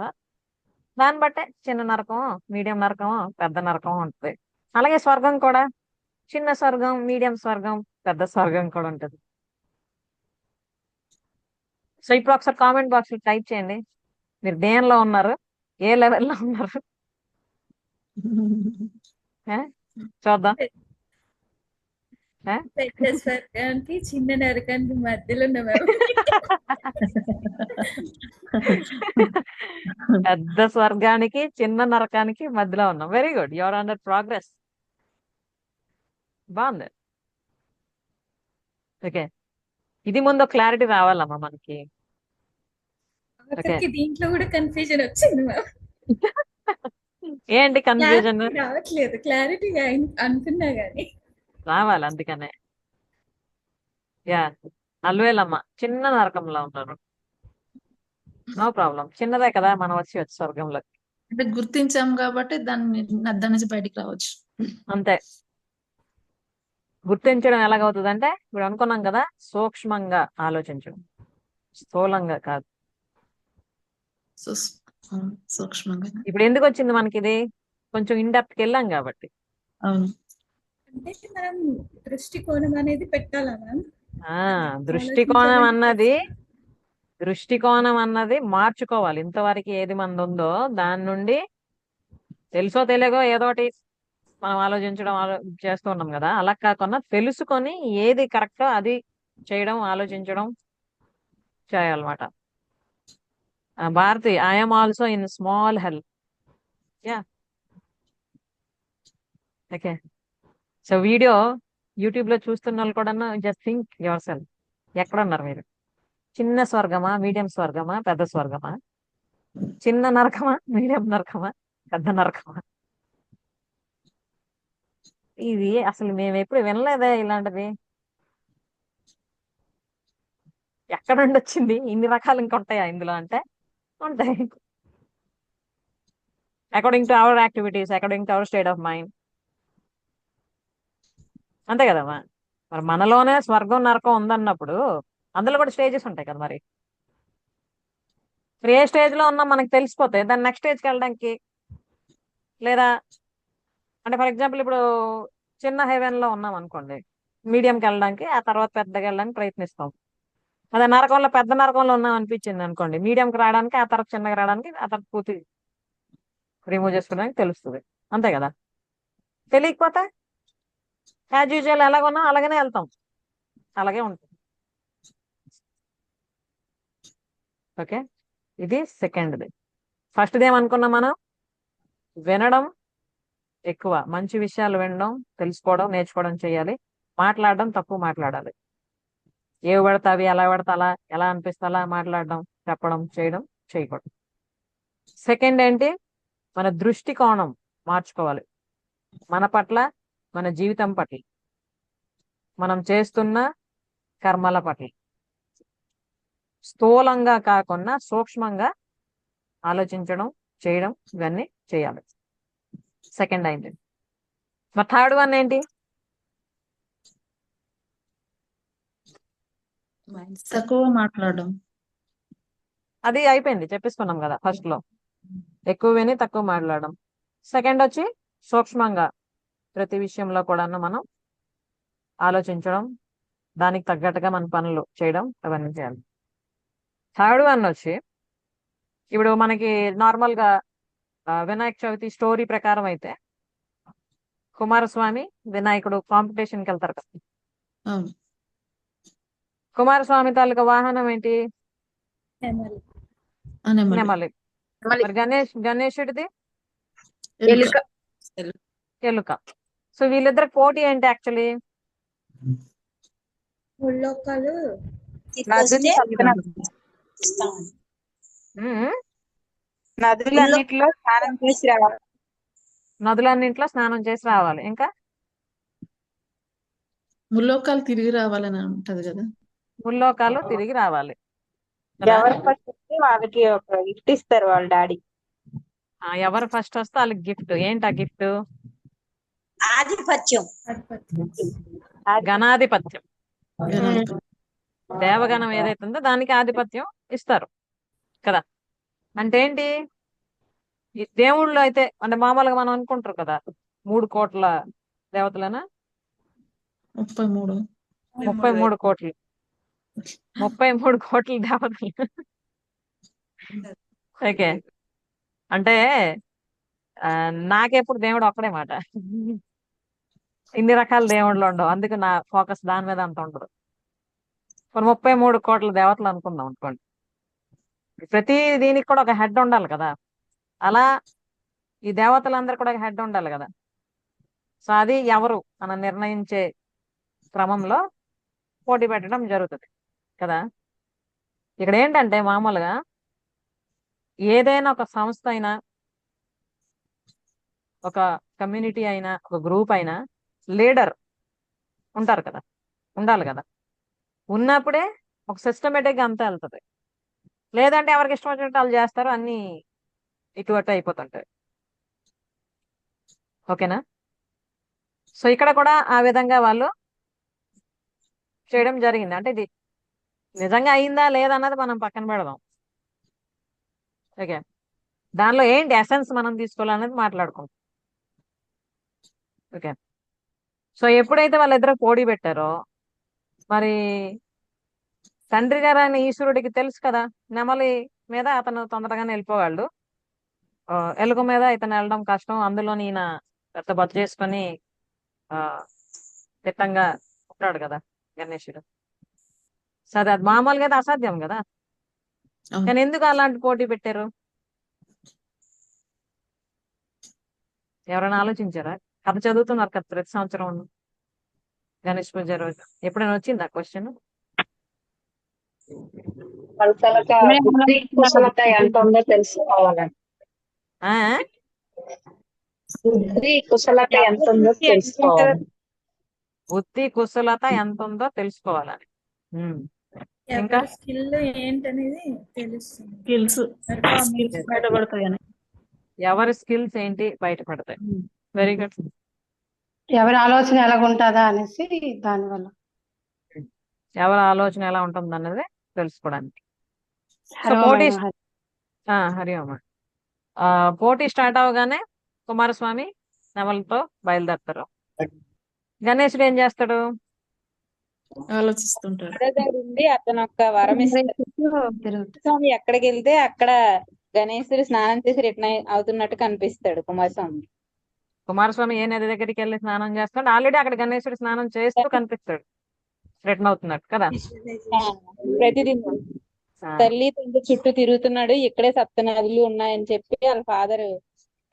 A: దాన్ని బట్టే చిన్న నరకం, మీడియం నరకం, పెద్ద నరకం ఉంటుంది. అలాగే స్వర్గం కూడా చిన్న స్వర్గం, మీడియం స్వర్గం, పెద్ద స్వర్గం కూడా ఉంటుంది. సో ఇప్పుడు ఒకసారి కామెంట్ బాక్స్ లో టైప్ చేయండి, మీరు దేనిలో ఉన్నారు, ఏ లెవెల్లో ఉన్నారు. ఏ? చూద్దాం. ఏ?
B: పెద్ద స్వర్గానికి చిన్న నరకానికి మధ్యలో ఉన్న మేము.
A: పెద్ద స్వర్గానికి చిన్న నరకానికి మధ్యలో ఉన్నాం. Very good, your under progress. బాగుంది. ఓకే, ఇది ముందు క్లారిటీ రావాలమ్మా మనకి.
B: ఆఖరికి దీంట్లో కూడా కన్ఫ్యూజన్ వచ్చింది మ్యామ్.
A: ఏంటి కన్ఫ్యూజన్?
B: క్లారిటీ రావట్లేదు, క్లారిటీగా అనుకున్నా గానీ.
A: రావాలి అందుకనే. యా, అల్వేలమ్మ చిన్న నరకంలో ఉన్నారు. నో ప్రాబ్లం, చిన్నదే కదా, మనం వచ్చి స్వర్గంలో.
D: అంటే గుర్తించాం కాబట్టి దాన్ని దాని నుంచి బయటికి రావచ్చు.
A: అంతే. గుర్తించడం ఎలాగవుతుంది అంటే ఇప్పుడు అనుకున్నాం కదా, సూక్ష్మంగా ఆలోచించడం, స్థూలంగా కాదు.
D: సో అవును, సూక్ష్మంగా.
A: ఇప్పుడు ఎందుకు వచ్చింది మనకి ఇది? కొంచెం ఇండెప్త్కి వెళ్ళాం కాబట్టి.
D: అవును.
B: అంటే మనం దృష్టికోణం అనేది పెట్టాలా మ్యామ్?
A: ఆ దృష్టికోణం అన్నది, దృష్టికోణం అన్నది మార్చుకోవాలి. ఇంతవరకు ఏది మంది ఉందో దాని నుండి తెలుసో తెలియకో ఏదోటి మనం ఆలోచించడం చేస్తూ ఉన్నాం కదా, అలా కాకుండా తెలుసుకొని ఏది కరెక్టో అది చేయడం, ఆలోచించడం చేయాలన్నమాట. Bharati, I'm also in small help. Yeah, okay. So video YouTube లో చూస్తున్న వాళ్ళు కూడా జస్ట్ థింక్ యువర్ సెల్ఫ్, ఎక్కడున్నారు మీరు? చిన్న స్వర్గమా, మీడియం స్వర్గమా, పెద్ద స్వర్గమా? చిన్న నరకమా, మీడియం నరకమా, పెద్ద నరకమా? ఇది అసలు మేము ఎప్పుడు వినలేదే ఇలాంటిది. ఎక్కడ నుండి వచ్చింది ఇన్ని రకాలు ఇంకా ఉంటాయా ఇందులో అంటే ఉంటాయి. According to our activities, according to our state of mind, అంతే కదమ్మా. మరి మనలోనే స్వర్గం నరకం ఉందన్నప్పుడు అందులో కూడా స్టేజెస్ ఉంటాయి కదా. మరి ఏ స్టేజ్ లో ఉన్నా మనకు తెలిసిపోతే దాన్ని నెక్స్ట్ స్టేజ్కి వెళ్ళడానికి, లేదా అంటే ఫర్ ఎగ్జాంపుల్ ఇప్పుడు చిన్న హెవెన్ లో ఉన్నాం అనుకోండి, మీడియంకి వెళ్ళడానికి, ఆ తర్వాత పెద్దగా వెళ్ళడానికి ప్రయత్నిస్తాం. అదే నరకంలో పెద్ద నరకంలో ఉన్నాం అనిపించింది అనుకోండి, మీడియంకి రావడానికి, ఆ తర్వాత చిన్నగా రావడానికి, ఆ తర్వాత పూర్తి రిమూవ్ చేసుకోవడానికి తెలుస్తుంది. అంతే కదా. తెలియకపోతే యాజ్ యూజువల్ ఎలాగున్నా అలాగనే వెళ్తాం, అలాగే ఉంటుంది. ఓకే, ఇది సెకండ్ది. ఫస్ట్ది ఏమనుకున్నాం మనం, వినడం ఎక్కువ, మంచి విషయాలు వినడం, తెలుసుకోవడం, నేర్చుకోవడం చేయాలి. మాట్లాడడం తక్కువ మాట్లాడాలి. ఏవి పడితే అవి, ఎలా పడితే అలా, ఎలా అనిపిస్తే అలా మాట్లాడడం, చెప్పడం, చేయడం చేయకూడదు. సెకండ్ ఏంటి, మన దృష్టి కోణం మార్చుకోవాలి. మన పట్ల, మన జీవితం పట్ల, మనం చేస్తున్న కర్మల పట్ల స్థూలంగా కాకుండా సూక్ష్మంగా ఆలోచించడం, చేయడం, ఇవన్నీ చేయాలి. సెకండ్ అయింది. మరి థర్డ్ వన్ ఏంటి,
C: మైండ్ సెట్.
D: తక్కువ మాట్లాడడం.
A: అది అయిపోయింది, చెప్పేసుకున్నాం కదా ఫస్ట్ లో. ఎక్కువ విని తక్కువ మాట్లాడడం. సెకండ్ వచ్చి సూక్ష్మంగా ప్రతి విషయంలో కూడా మనం ఆలోచించడం, దానికి తగ్గట్టుగా మన పనులు చేయడం, అవన్నీ చేయాలి. థర్డ్ వన్ వచ్చి ఇప్పుడు మనకి నార్మల్ గా వినాయక చవితి స్టోరీ ప్రకారం అయితే కుమారస్వామి వినాయకుడు కాంపిటీషన్కి వెళ్తారు కదా.
D: అవును.
A: కుమారస్వామి తాలూకా వాహనం ఏంటి,
B: నెమలి.
D: నెమలి.
A: నెమలి. మరి గణేశుడిది
D: ఎలుక.
A: ఎలుక. సో వీళ్ళిద్దరికి పోటీ ఏంటి యాక్చువల్లీ,
B: ముల్లోకాలు
F: నదులు నదులన్నిటిలో స్నానం చేసి రావాలి.
A: నదులన్నింటిలో స్నానం చేసి రావాలి. ఇంకా
D: ముల్లోకాలు తిరిగి రావాలని ఉంటది కదా.
A: ముల్లోకాలు తిరిగి రావాలి కదా.
F: ఎవరు ఫస్ట్ వస్తే వాళ్ళకి ఒక గిఫ్ట్ ఇస్తారు వాళ్ళ డాడీ.
A: ఎవరు ఫస్ట్ వస్తే వాళ్ళకి గిఫ్ట్. ఏంటి ఆ గిఫ్ట్,
F: ఆధిపత్యం.
A: గణాధిపత్యం.
D: గణాధిపతి.
A: దేవగణం ఏదైతే ఉందో దానికి ఆధిపత్యం ఇస్తారు కదా. అంటే ఏంటి, ఈ దేవుళ్ళు అయితే అంటే మామూలుగా మనం అనుకుంటారు కదా 3 కోట్ల దేవతలనా,
D: 33.
A: 33 కోట్లు, 33 కోట్ల దేవతలు. ఓకే, అంటే నాకెప్పుడు దేవుడు ఒక్కడే మాట. ఇన్ని రకాల దేవుళ్ళు ఉండవు, అందుకే నా ఫోకస్ దాని మీద అంత ఉండదు. 33 కోట్ల దేవతలు అనుకుందాం అనుకోండి. ప్రతి దీనికి కూడా ఒక హెడ్ ఉండాలి కదా. అలా ఈ దేవతలందరూ కూడా ఒక హెడ్ ఉండాలి కదా. సో అది ఎవరు అని నిర్ణయించే క్రమంలో పోటీ పెట్టడం జరుగుతుంది కదా. ఇక్కడ ఏంటంటే మామూలుగా ఏదైనా ఒక సంస్థ అయినా, ఒక కమ్యూనిటీ అయినా, ఒక గ్రూప్ అయినా లీడర్ ఉంటారు కదా, ఉండాలి కదా. ఉన్నప్పుడే ఒక సిస్టమేటిక్గా అంతా వెళ్తుంది. లేదంటే ఎవరికి ఇష్టం వచ్చినట్టు వాళ్ళు చేస్తారు, అన్ని ఇటు అటు అయిపోతుంటాయి. ఓకేనా. సో ఇక్కడ కూడా ఆ విధంగా వాళ్ళు చేయడం జరిగింది. అంటే ఇది నిజంగా అయిందా లేదా అన్నది మనం పక్కన పెడదాం. ఓకే, దానిలో ఏంటి ఎసెన్స్ మనం తీసుకోవాలనేది మాట్లాడుకుంటాం. ఓకే, సో ఎప్పుడైతే వాళ్ళిద్దరూ పోటీ పెట్టారో, మరి తండ్రి గారు అయిన ఈశ్వరుడికి తెలుసు కదా నెమలి మీద అతను తొందరగానే వెళ్ళిపోవాళ్ళు, ఎలుక మీద ఇతను వెళ్ళడం కష్టం, అందులో ఈయన పెద్ద బతు చేసుకొని ఆ తిట్టంగా ఉంటాడు కదా గణేశుడు. సరే, అది మామూలుగా అయితే అసాధ్యం కదా.
D: అవును.
A: కానీ ఎందుకు అలాంటి పోటీ పెట్టారు, ఎవరైనా ఆలోచించారా? కథ చదువుతున్నారు కదా ప్రతి సంవత్సరం గణేష్ పూజ రోజు. ఎప్పుడైనా వచ్చిందా క్వశ్చన్?
E: వాళ్ళ బుద్ధి కుశలత ఎంత ఉందో తెలుసుకోవాలని.
A: ఆ
E: బుద్ధి కుశలత ఎంత ఉందో తెలుసుకోవాలి.
A: బుద్ధి కుశలత ఎంత ఉందో తెలుసుకోవాలని. ఇంకా
B: ఎవరి స్కిల్ ఏంటనేది తెలుస్తుంది.
D: స్కిల్స్
B: పెర్ఫార్మెన్స్
D: బయటపడతాయని.
A: ఎవరి స్కిల్స్ ఏంటి బయటపడతాయి. Very good.
E: ఎవరి ఆలోచన ఎలాగుంటుందా అనేసి దానివల్ల.
A: ఎవరి ఆలోచన ఎలా ఉంటుంది అన్నది తెలుసుకోవడానికి. సో
E: హరి ఓం
A: పోటీ
E: మేడం, హరి.
A: హరి ఓం. పోటీ స్టార్ట్ అవగానే కుమారస్వామి నెమలతో బయలుదేరతారు. గణేశుడు ఏం చేస్తాడు?
D: ఆలోచిస్తుంటాడు.
F: గద దగ్గర ఉండి అతను ఒక వరం ఇస్తాడు.
E: తిరుగుతుంది.
F: స్వామి ఎక్కడికి వెళ్తే అక్కడ గణేశుడు స్నానం చేసి రిటర్న్ అవుతున్నట్టు కనిపిస్తాడు కుమారస్వామి.
A: కుమారస్వామి ఏ నది దగ్గరికి వెళ్ళి స్నానం చేస్తాడు? ఆల్రెడీ అక్కడ గణేశుడు స్నానం చేస్తూ కనిపిస్తాడు, రిటర్న్ అవుతున్నట్టు కదా.
F: ప్రతిదిన
A: ఆ,
F: తల్లి తండ్రి చుట్టూ తిరుగుతున్నాడు, ఇక్కడే సప్త నదులు ఉన్నాయని చెప్పి వాళ్ళ ఫాదర్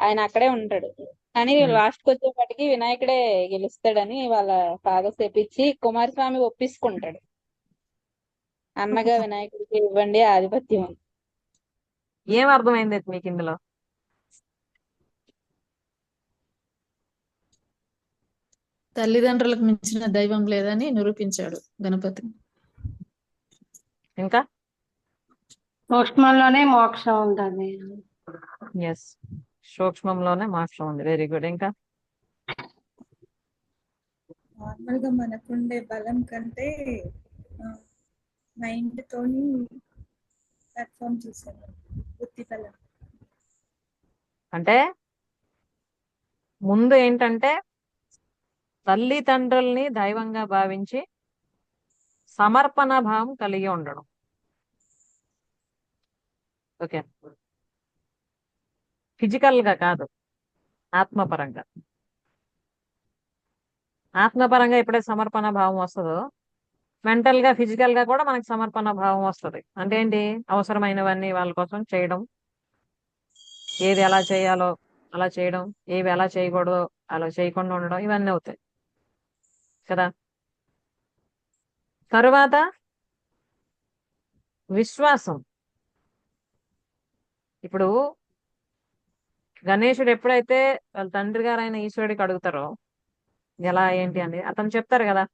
F: ఆయన అక్కడే ఉంటాడు. కానీ లాస్ట్ కి వచ్చేప్పటికి వినాయకుడే గెలుస్తాడని వాళ్ళ ఫాదర్ చెప్పించి కుమారస్వామి ఒప్పించుకుంటాడు. అన్నగా వినాయకుడికి ఇవ్వండి ఆధిపత్యం అని.
A: ఏం అర్థమైంది మీకు ఇందులో?
D: తల్లిదండ్రులకు మించిన దైవం లేదని నిరూపించాడు గణపతి.
A: ఇంకా
E: సూక్ష్మంలోనే మోక్షం ఉంటుంది.
A: ఎస్, సూక్ష్మంలోనే మోక్షం ఉంది. Very good. ఇంకా
B: నార్మల్ గా మనకుండే బలం కంటే మైండ్ తోని పెర్ఫార్మ్ చేశారు, బుద్ధి బలం.
A: అంటే ముందు ఏంటంటే తల్లిదండ్రుల్ని దైవంగా భావించి సమర్పణ భావం కలిగి ఉండడం. ఓకే, ఫిజికల్ గా కాదు, ఆత్మపరంగా. ఆత్మపరంగా ఎప్పుడైతే సమర్పణ భావం వస్తుందో మెంటల్ గా ఫిజికల్ గా కూడా మనకి సమర్పణ భావం వస్తుంది. అంటే ఏంటి? అవసరమైనవన్నీ వాళ్ళ కోసం చేయడం, ఏది ఎలా చేయాలో అలా చేయడం, ఏవి ఎలా చేయకూడదో అలా చేయకుండా ఉండడం, ఇవన్నీ అవుతాయి కదా. తరువాత విశ్వాసం. ఇప్పుడు గణేశుడు ఎప్పుడైతే వాళ్ళ తండ్రి గారు అయిన ఈశ్వరుడికి అడుగుతారో ఎలా ఏంటి అని అతను చెప్తారు కదా.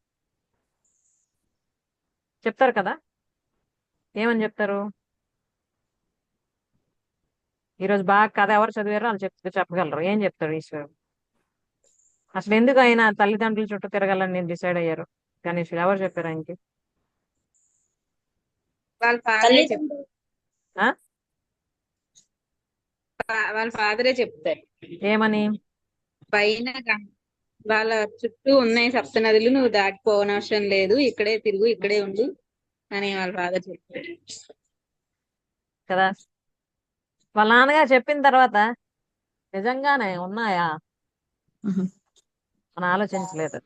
A: చెప్తారు కదా, ఏమని చెప్తారు? ఈరోజు బాగా కథ ఎవరు చదివారో వాళ్ళు చెప్పగలరు. ఏం చెప్తారు ఈశ్వరుడు? అసలు ఎందుకు ఆయన తల్లిదండ్రుల చుట్టూ తిరగాలని నేను డిసైడ్ అయ్యారు గణేశుడు? ఎవరు చెప్పారు ఆయనకి?
F: వాళ్ళ ఫాదరే చెప్తారు.
A: ఆ?
F: వాళ్ళ ఫాదరే చెప్తారు
A: ఏమని?
F: పైన వాళ్ళ చుట్టూ ఉన్నాయి సప్త నదులు, నువ్వు దాటిపోవనవసరం లేదు, ఇక్కడే తిరుగు, ఇక్కడే ఉండు అని వాళ్ళ ఫాదర్ చెప్తారు
A: కదా. వాళ్ళ నాన్నగారు చెప్పిన తర్వాత నిజంగానే ఉన్నాయా అని ఆలోచించలేదు.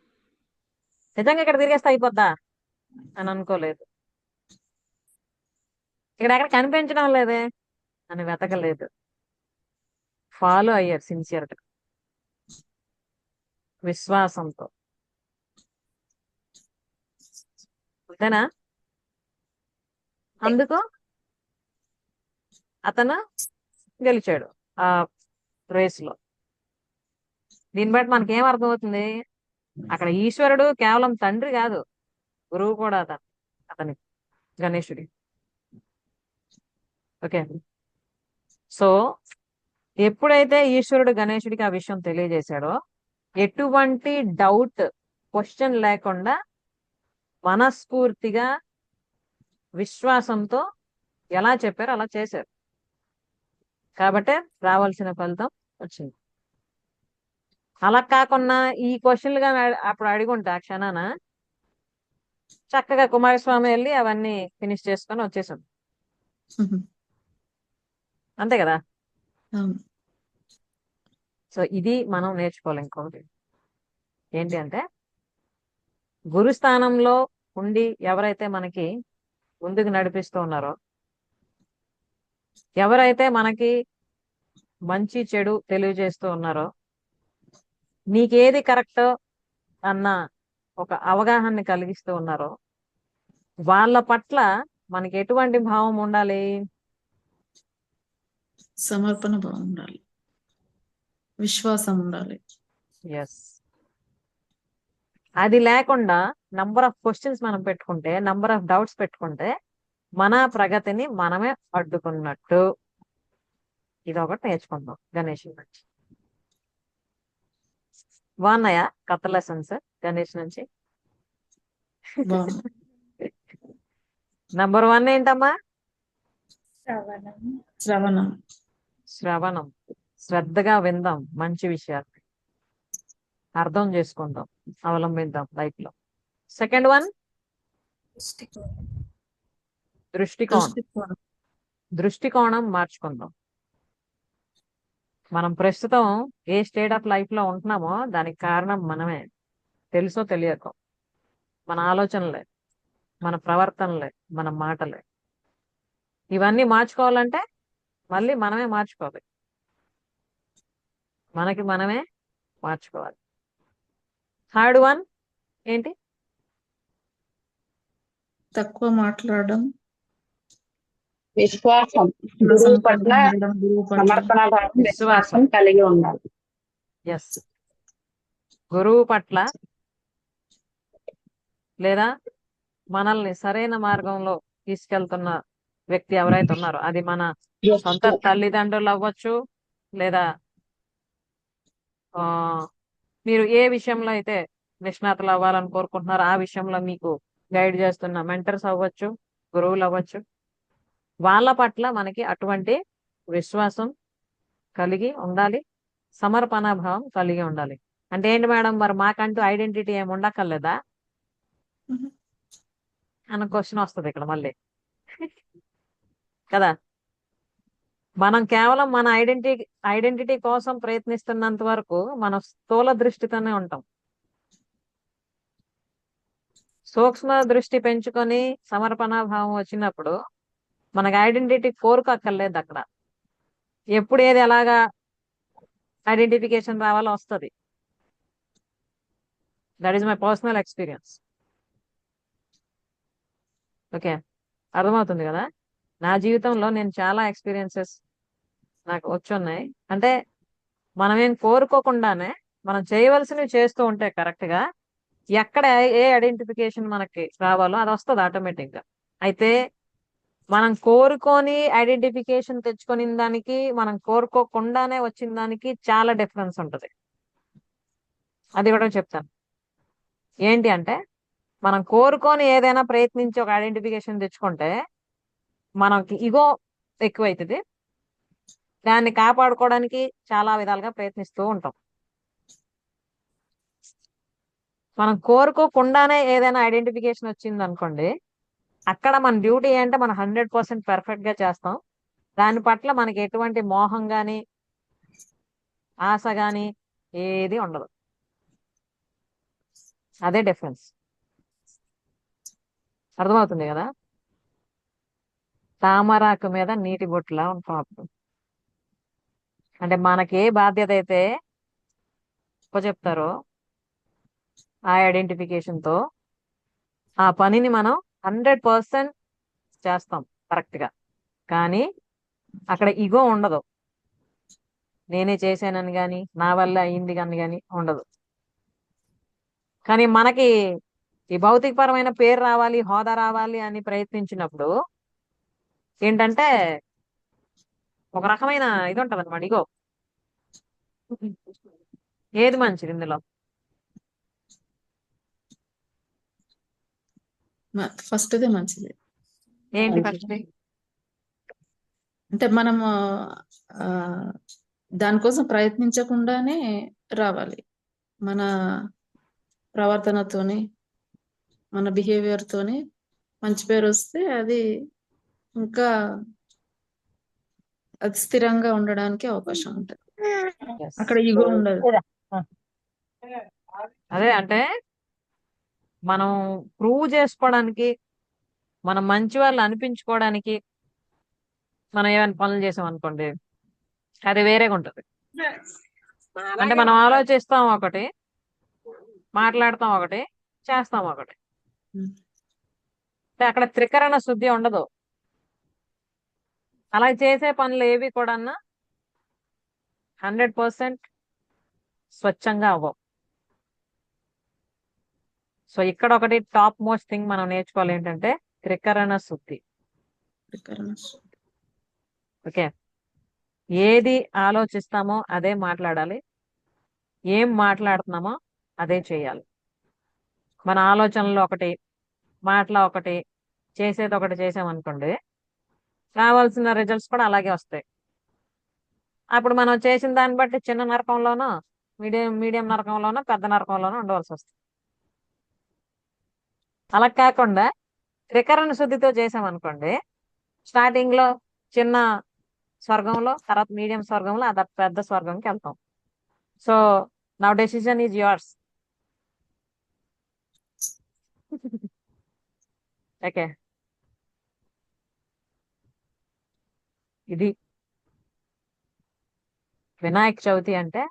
A: నిజంగా ఇక్కడ తిరిగేస్తే అయిపోద్దా అని అనుకోలేదు. ఇక్కడ ఎక్కడ కనిపించడం లేదే అని వెతకలేదు. ఫాలో అయ్యారు సిన్సియర్గా, విశ్వాసంతో. అంతేనా? అందుకు అతను గెలిచాడు ఆ రేస్ లో. దీన్ని బట్టి మనకేం అర్థమవుతుంది? అక్కడ ఈశ్వరుడు కేవలం తండ్రి కాదు, గురువు కూడా అతనికి గణేశుడి. ఓకే, సో ఎప్పుడైతే ఈశ్వరుడు గణేశుడికి ఆ విషయం తెలియజేశాడో ఎటువంటి డౌట్, క్వశ్చన్ లేకుండా మనస్ఫూర్తిగా విశ్వాసంతో ఎలా చెప్పారో అలా చేశారు. కాబట్టి రావాల్సిన ఫలితం వచ్చింది. అలా కాకుండా ఈ క్వశ్చన్లుగా అప్పుడు అడిగుంటే ఆ క్షణాన చక్కగా కుమారస్వామి వెళ్ళి అవన్నీ ఫినిష్ చేసుకొని వచ్చేసాం. అంతే కదా. సో ఇది మనం నేర్చుకోవాలి. ఇంకొకటి ఏంటి అంటే గురుస్థానంలో ఉండి ఎవరైతే మనకి ముందుకు నడిపిస్తూ ఉన్నారో, ఎవరైతే మనకి మంచి చెడు తెలియజేస్తూ ఉన్నారో, నీకేది కరెక్ట్ అన్న ఒక అవగాహన కలిగిస్తూ ఉన్నారో వాళ్ళ పట్ల మనకి ఎటువంటి భావం ఉండాలి?
D: సమర్పణ భావం ఉండాలి, విశ్వాసం ఉండాలి.
A: ఎస్. అది లేకుండా నంబర్ ఆఫ్ క్వశ్చన్స్ మనం పెట్టుకుంటే, నంబర్ ఆఫ్ డౌట్స్ పెట్టుకుంటే మన ప్రగతిని మనమే అడ్డుకున్నట్టు. ఇది ఒకటి నేర్చుకుందాం గణేష్ నుంచి. బాగున్నాయా కొత్త లెసన్స్ గణేష్ నుంచి?
D: బాగుంది.
A: నంబర్ 1 ఏంటమ్మా?
B: శ్రవణం.
D: శ్రవణం.
A: శ్రవణం. శ్రద్ధగా విందాం మంచి విషయాలు, అర్థం చేసుకుందాం, అవలంబిద్దాం లైఫ్ లో. సెకండ్ వన్
B: దృష్టికోణం.
A: దృష్టికోణం.
D: దృష్టికోణం.
A: దృష్టికోణం మార్చుకుందాం. మనం ప్రస్తుతం ఏ స్టేట్ ఆఫ్ లైఫ్ లో ఉంటున్నామో దానికి కారణం మనమే, తెలుసో తెలియకో. మన ఆలోచనలే, మన ప్రవర్తనలే, మన మాటలే. ఇవన్నీ మార్చుకోవాలంటే మళ్ళీ మనమే మార్చుకోవాలి, మనకి మనమే మార్చుకోవాలి. థర్డ్ వన్ ఏంటి?
D: తక్కువ మాట్లాడడం,
E: విశ్వాసం. గురువు పట్ల
D: గురువు పట్ల
E: సమర్పణ భావం,
A: విశ్వాసం.
E: విశ్వాసం కలిగి ఉండాలి.
A: ఎస్. గురువు పట్ల లేదా మనల్ని సరైన మార్గంలో తీసుకెళ్తున్న వ్యక్తి ఎవరైతే ఉన్నారో, అది మన సొంత తల్లిదండ్రులు అవ్వచ్చు, లేదా మీరు ఏ విషయంలో అయితే నిష్ణాతులు అవ్వాలని కోరుకుంటున్నారో ఆ విషయంలో మీకు గైడ్ చేస్తున్న మెంటర్స్ అవ్వచ్చు, గురువులు అవ్వచ్చు. వాళ్ళ పట్ల మనకి అటువంటి విశ్వాసం కలిగి ఉండాలి, సమర్పణ భావం కలిగి ఉండాలి. అంటే ఏంటి మేడం, మరి మాకంటూ ఐడెంటిటీ ఏమి ఉండక్కర్లేదా అన్న క్వశ్చన్ వస్తుంది ఇక్కడ మళ్ళీ కదా. మనం కేవలం మన ఐడెంటిటీ కోసం ప్రయత్నిస్తున్నంత వరకు మనం స్థూల దృష్టితోనే ఉంటాం. సూక్ష్మ దృష్టి పెంచుకొని సమర్పణ భావం వచ్చినప్పుడు మనకు ఐడెంటిటీ కోరుకోక్కర్లేదు. అక్కడ ఎప్పుడు ఏది ఎలాగా ఐడెంటిఫికేషన్ రావాలో వస్తుంది. That is my personal experience. Okay, అర్థమవుతుంది కదా. నా జీవితంలో నేను చాలా ఎక్స్పీరియన్సెస్ నాకు వచ్చున్నాయి. అంటే మనం ఏం కోరుకోకుండానే మనం చేయవలసినవి చేస్తూ ఉంటే కరెక్ట్ గా ఎక్కడ ఏ ఐడెంటిఫికేషన్ మనకి రావాలో అది వస్తుంది ఆటోమేటిక్ గా. అయితే మనం కోరుకొని ఐడెంటిఫికేషన్ తెచ్చుకుని దానికి, మనం కోరుకోకుండానే వచ్చిన దానికి చాలా డిఫరెన్స్ ఉంటుంది. అది కూడా చెప్తాను. ఏంటి అంటే, మనం కోరుకొని ఏదైనా ప్రయత్నించి ఒక ఐడెంటిఫికేషన్ తెచ్చుకుంటే మనకి ఇగో ఎక్కువైతుంది. దాన్ని కాపాడుకోవడానికి చాలా విధాలుగా ప్రయత్నిస్తూ ఉంటాం. మనం కోరుకోకుండానే ఏదైనా ఐడెంటిఫికేషన్ వచ్చింది అనుకోండి, అక్కడ మన డ్యూటీ ఏంటంటే మనం 100% పర్ఫెక్ట్ గా చేస్తాం. దాని పట్ల మనకి ఎటువంటి మోహం గాని ఆశ గాని ఏది ఉండదు. అదే డిఫరెన్స్. అర్థమవుతుంది కదా. తామరాకు మీద నీటి బొట్టులా ఉంటాం అప్పుడు. అంటే మనకి ఏ బాధ్యత అయితే చెప్తారో ఆ ఐడెంటిఫికేషన్ తో ఆ పనిని మనం 100% చేస్తాం కరెక్ట్ గా. కానీ అక్కడ ఇగో ఉండదు. నేనే చేశానని గాని, నా వల్ల అయింది కానీ ఉండదు. కానీ మనకి ఈ భౌతికపరమైన పేరు రావాలి, హోదా రావాలి అని ప్రయత్నించినప్పుడు ఏంటంటే ఒక రకమైన ఇది ఉంటది అనమాట, ఇగో. ఏది మంచిది ఇందులో?
D: ఫస్ట్దే మంచిది.
A: ఏంటి ఫస్ట్?
D: అంటే మనము ఆ దానికోసం ప్రయత్నించకుండానే రావాలి. మన ప్రవర్తనతోని, మన బిహేవియర్ తోని మంచి పేరు వస్తే అది ఇంకా అది స్థిరంగా ఉండడానికి అవకాశం ఉంటుంది.
A: Yes.
D: అక్కడ ఈగో ఉండదు.
A: అదే అంటే మనం ప్రూవ్ చేసుకోవడానికి, మనం మంచి వాళ్ళు అనిపించుకోవడానికి మనం ఏమైనా పనులు చేసాం అనుకోండి, అది వేరేగా ఉంటుంది. అంటే మనం ఆలోచిస్తాం ఒకటి, మాట్లాడతాం ఒకటి, చేస్తాం ఒకటి. అంటే అక్కడ త్రికరణ శుద్ధి ఉండదు. అలా చేసే పనులు ఏవి కూడా 100% స్వచ్ఛంగా అవ్వవు. సో ఇక్కడ ఒకటి టాప్ మోస్ట్ థింగ్ మనం నేర్చుకోవాలి ఏంటంటే త్రికరణ శుద్ధి.
D: త్రికరణ
A: ఓకే, ఏది ఆలోచిస్తామో అదే మాట్లాడాలి, ఏం మాట్లాడుతున్నామో అదే చేయాలి. మన ఆలోచనలు ఒకటి, మాటలు ఒకటి, చేసేది ఒకటి చేసామనుకోండి, కావాల్సిన రిజల్ట్స్ కూడా అలాగే వస్తాయి. అప్పుడు మనం చేసిన దాన్ని బట్టి చిన్న నరకంలోనో మీడియం మీడియం నరకంలోనో పెద్ద నరకంలోనో ఉండవలసి వస్తుంది. అలా కాకుండా త్రికరణ శుద్ధితో చేసామనుకోండి, స్టార్టింగ్ లో చిన్న స్వర్గంలో, తర్వాత మీడియం స్వర్గంలో, అది పెద్ద స్వర్గంకి వెళ్తాం. So now decision is yours. Okay, ఇది వినాయక చవితి అంటే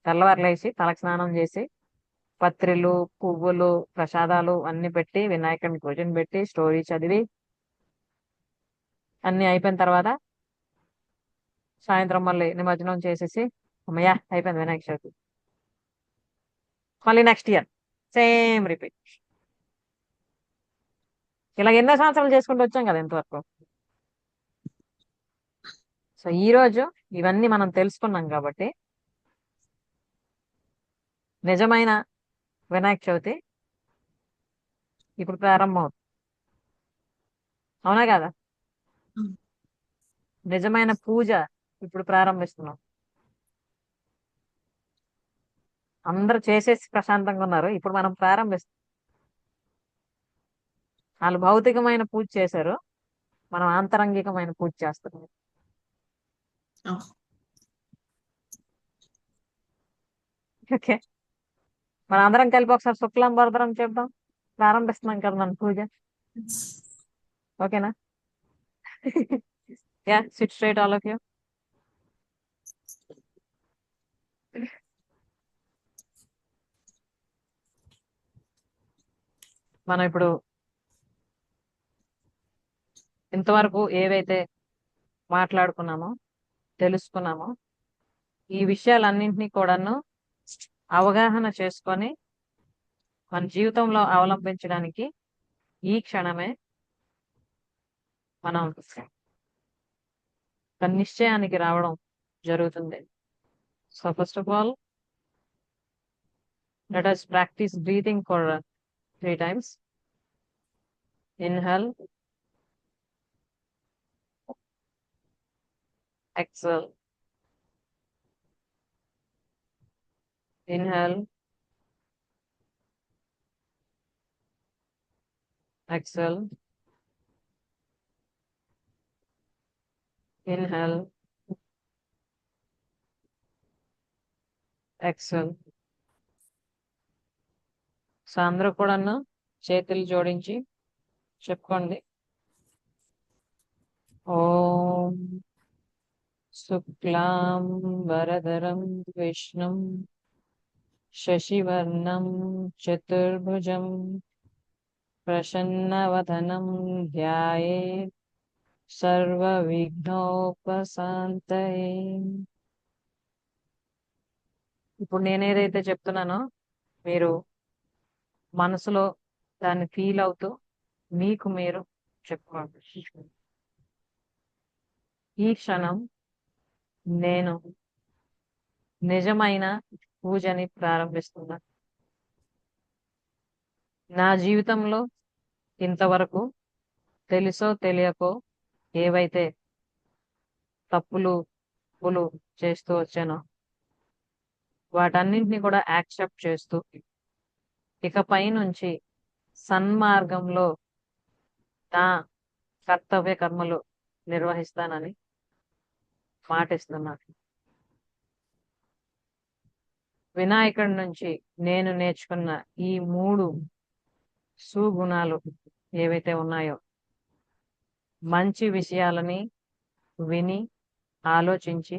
A: తెల్లవారులేసి తలకు స్నానం చేసి పత్రిలు, పువ్వులు, ప్రసాదాలు అన్ని పెట్టి వినాయకుడిని కూర్చొని స్టోరీ చదివి అన్ని అయిపోయిన తర్వాత సాయంత్రం మళ్ళీ నిమజ్జనం చేసేసి అమ్మయ్య అయిపోయింది వినాయక చవితి. మళ్ళీ నెక్స్ట్ ఇయర్ సేమ్ రిపీట్. ఇలా ఎన్నో సంవత్సరాలు చేసుకుంటూ వచ్చాం కదా ఇంతవరకు. సో ఈ రోజు ఇవన్నీ మనం తెలుసుకున్నాం కాబట్టి నిజమైన వినాయక చవితి ఇప్పుడు ప్రారంభం అవుతుంది. అవునా కదా?
D: అవును.
A: నిజమైన పూజ ఇప్పుడు ప్రారంభిస్తున్నాం. అందరూ చేసేసి ప్రశాంతంగా ఉన్నారు, ఇప్పుడు మనం ప్రారంభిస్తాం. వాళ్ళు భౌతికమైన పూజ చేశారు, మనం ఆంతరంగికమైన పూజ చేస్తున్నాం.
D: అవును.
A: ఓకే, మన అందరం కలిపి ఒకసారి శుక్లం వరదరం చెప్దాం. ప్రారంభిస్తున్నాం కదా మన పూజ. ఓకేనా? Yeah, SIT straight all of you. మనం ఇప్పుడు ఇంతవరకు ఏవైతే మాట్లాడుకున్నామో, తెలుసుకున్నామో, ఈ విషయాలన్నింటినీ కూడాను అవగాహన చేసుకొని మన జీవితంలో అవలంబించడానికి ఈ క్షణమే మనం ఒక నిశ్చయానికి రావడం జరుగుతుంది. So first of all let us practice breathing for 3 times. Inhale, exhale. Inhale, exhale. Inhale, exhale. So అందరూ కూడాను చేతులు జోడించి చెప్పుకోండి. ఓం శుక్లాం వరదరం విష్ణుం శశివర్ణం చతుర్భుజం ప్రసన్నవదనం ధ్యాయేత్ సర్వ విఘ్నోపశాంతయే. ఇప్పుడు నేనేదైతే చెప్తున్నానో మీరు మనసులో దాన్ని ఫీల్ అవుతూ మీకు మీరు చెప్పుకోండి. ఈ క్షణం నేను నిజమైన పూజని ప్రారంభిస్తున్నా. నా జీవితంలో ఇంతవరకు తెలుసో తెలియకో ఏవైతే తప్పులు తప్పులు చేస్తూ వచ్చానో వాటన్నింటినీ కూడా యాక్సెప్ట్ చేస్తూ ఇకపై నుంచి సన్మార్గంలో నా కర్తవ్య కర్మలు నిర్వహిస్తానని మాటిస్తున్నాను. వినాయకుడి నుంచి నేను నేర్చుకున్న ఈ 3 సుగుణాలు ఏవైతే ఉన్నాయో, మంచి విషయాలని విని ఆలోచించి